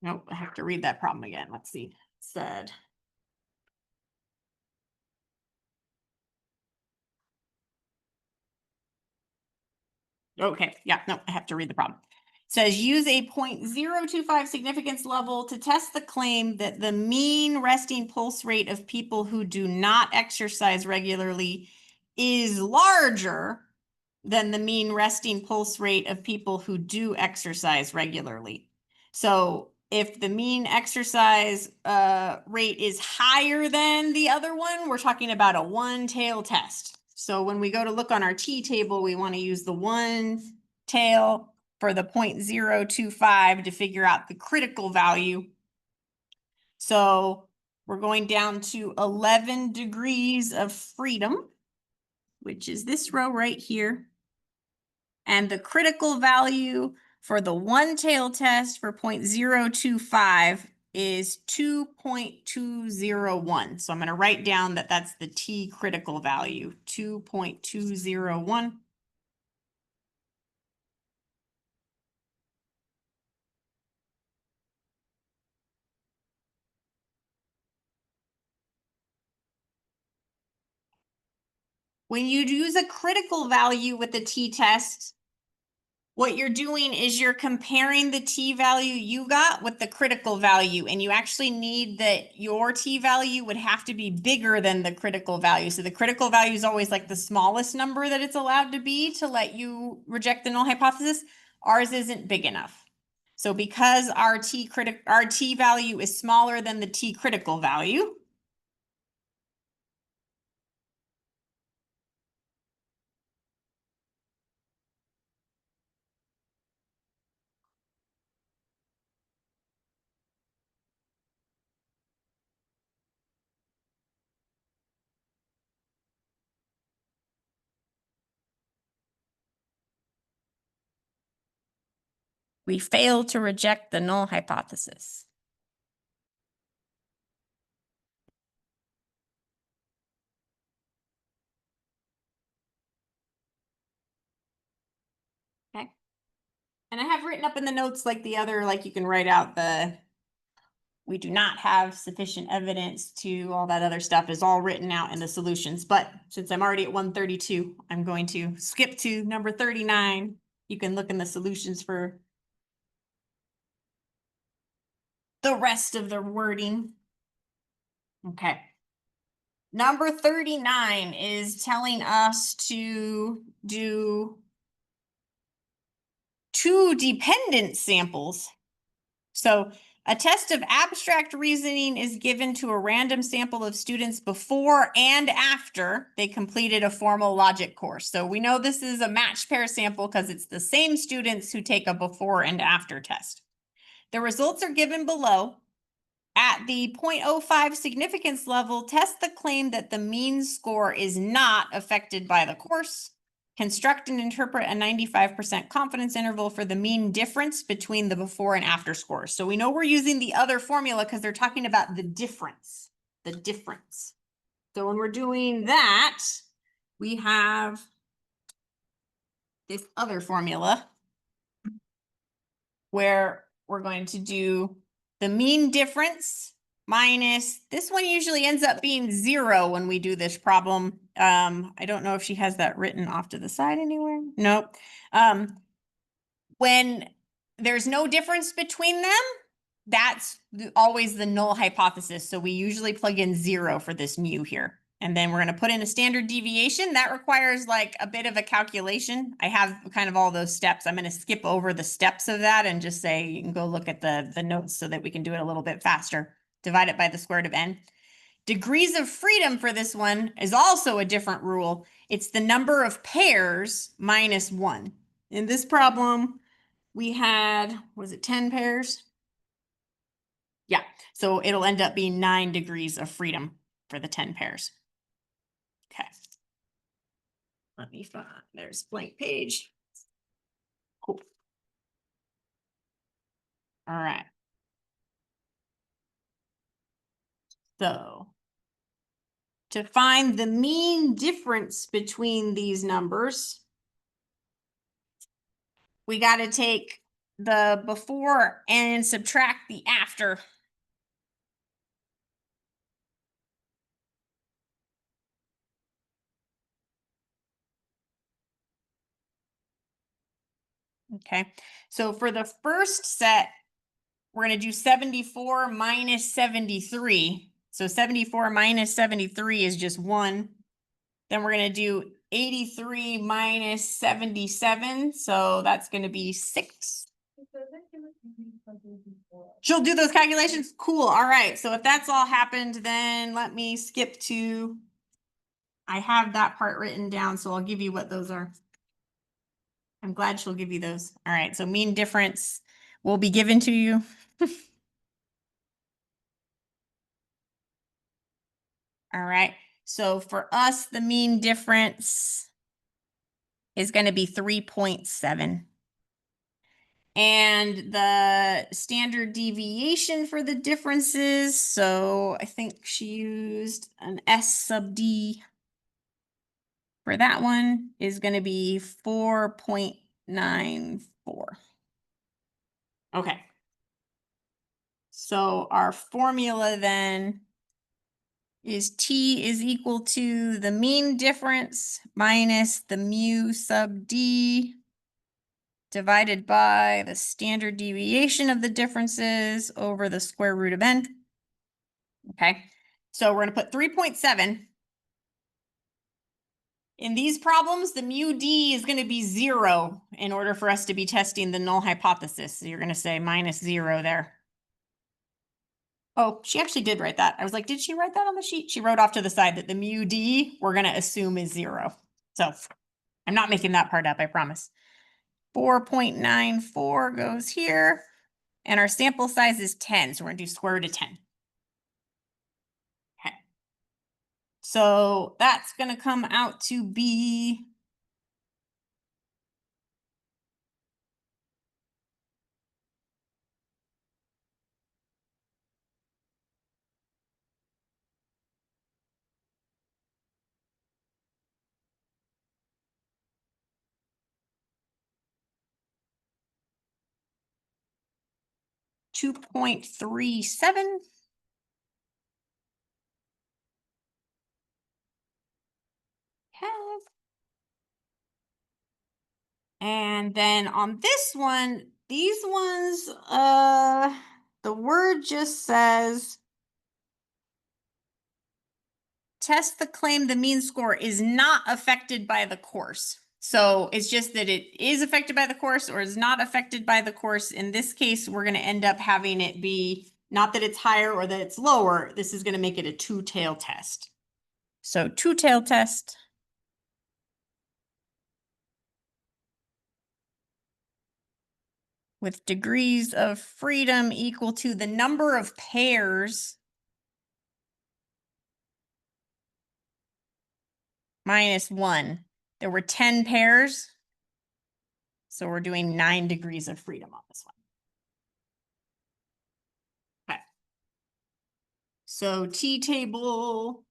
nope, I have to read that problem again. Let's see. It said okay, yeah, no, I have to read the problem. It says use a 0.025 significance level to test the claim that the mean resting pulse rate of people who do not exercise regularly is larger than the mean resting pulse rate of people who do exercise regularly. So if the mean exercise rate is higher than the other one, we're talking about a one-tail test. So when we go to look on our T table, we want to use the one tail for the 0.025 to figure out the critical value. So we're going down to 11 degrees of freedom, which is this row right here. And the critical value for the one-tail test for 0.025 is 2.201. So I'm going to write down that that's the T critical value, 2.201. When you use a critical value with the t-test, what you're doing is you're comparing the t-value you got with the critical value, and you actually need that your t-value would have to be bigger than the critical value. So the critical value is always like the smallest number that it's allowed to be to let you reject the null hypothesis. Ours isn't big enough. So because our t-value is smaller than the t-critical value, we fail to reject the null hypothesis. Okay. And I have written up in the notes like the other, like you can write out the, we do not have sufficient evidence to all that other stuff is all written out in the solutions. But since I'm already at 132, I'm going to skip to number 39. You can look in the solutions for the rest of the wording. Okay. Number 39 is telling us to do two dependent samples. So a test of abstract reasoning is given to a random sample of students before and after they completed a formal logic course. So we know this is a matched pair sample because it's the same students who take a before and after test. The results are given below. At the 0.05 significance level, test the claim that the mean score is not affected by the course. Construct and interpret a 95% confidence interval for the mean difference between the before and after scores. So we know we're using the other formula because they're talking about the difference. So when we're doing that, we have this other formula where we're going to do the mean difference minus, this one usually ends up being 0 when we do this problem. I don't know if she has that written off to the side anywhere. Nope. When there's no difference between them, that's always the null hypothesis. So we usually plug in 0 for this mu here. And then we're going to put in a standard deviation. That requires like a bit of a calculation. I have kind of all those steps. I'm going to skip over the steps of that and just say you can go look at the notes so that we can do it a little bit faster. Divide it by the square root of n. Degrees of freedom for this one is also a different rule. It's the number of pairs minus 1. In this problem, we had, was it 10 pairs? Yeah, so it'll end up being 9 degrees of freedom for the 10 pairs. Okay. Let me find, there's blank page. Cool. All right. So to find the mean difference between these numbers, we got to take the before and subtract the after. Okay, so for the first set, we're going to do 74 minus 73. So 74 minus 73 is just 1. Then we're going to do 83 minus 77. So that's going to be 6. She'll do those calculations? Cool. All right. So if that's all happened, then let me skip to, I have that part written down, so I'll give you what those are. I'm glad she'll give you those. All right. So mean difference will be given to you. All right. So for us, the mean difference is going to be 3.7. And the standard deviation for the differences, so I think she used an S sub D for that one, is going to be 4.94. Okay. So our formula then is T is equal to the mean difference minus the mu sub D divided by the standard deviation of the differences over the square root of n. Okay, so we're going to put 3.7. In these problems, the mu d is going to be 0 in order for us to be testing the null hypothesis. So you're going to say minus 0 there. Oh, she actually did write that. I was like, did she write that on the sheet? She wrote off to the side that the mu d we're going to assume is 0. So I'm not making that part up, I promise. 4.94 goes here. And our sample size is 10. So we're going to do square root of 10. Okay. So that's going to come out to be .37. And then on this one, these ones, the word just says test the claim the mean score is not affected by the course. So it's just that it is affected by the course or is not affected by the course. In this case, we're going to end up having it be not that it's higher or that it's lower. This is going to make it a two-tail test. So two-tail test. With degrees of freedom equal to the number of pairs minus 1. There were 10 pairs. So we're doing 9 degrees of freedom on this one. Okay. So T-table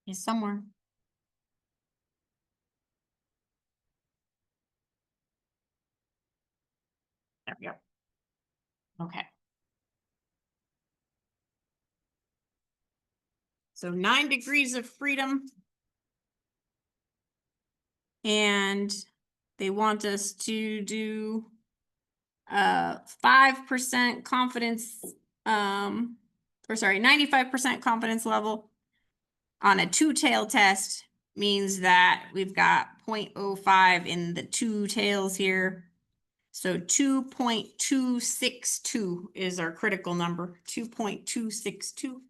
is somewhere. There we go. Okay. So 9 degrees of freedom. And they want us to do 5% confidence, or sorry, 95% confidence level on a two-tail test means that we've got 0.05 in the two tails here. So 2.262 is our critical number, 2.262.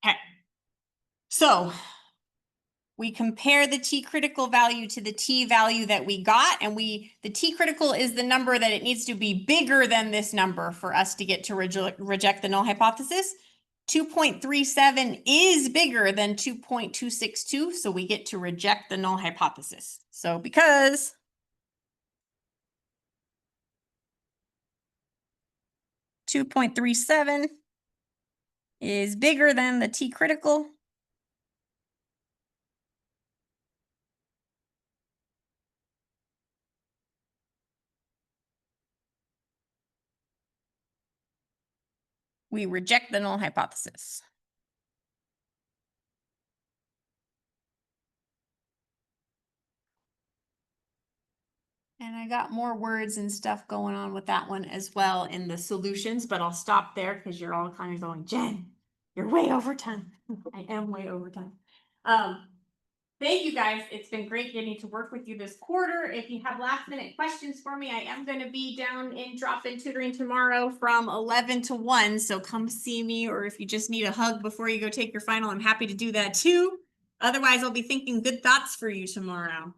Okay. So we compare the T critical value to the T value that we got, and the T critical is the number that it needs to be bigger than this number for us to get to reject the null hypothesis. 2.37 is bigger than 2.262, so we get to reject the null hypothesis. So because .37 is bigger than the T critical, we reject the null hypothesis. And I got more words and stuff going on with that one as well in the solutions, but I'll stop there because you're all kind of going, Jen, you're way over time. I am way over time. Thank you guys. It's been great getting to work with you this quarter. If you have last minute questions for me, I am going to be down in drop-in tutoring tomorrow from 11 to 1. So come see me, or if you just need a hug before you go take your final, I'm happy to do that too. Otherwise, I'll be thinking good thoughts for you tomorrow.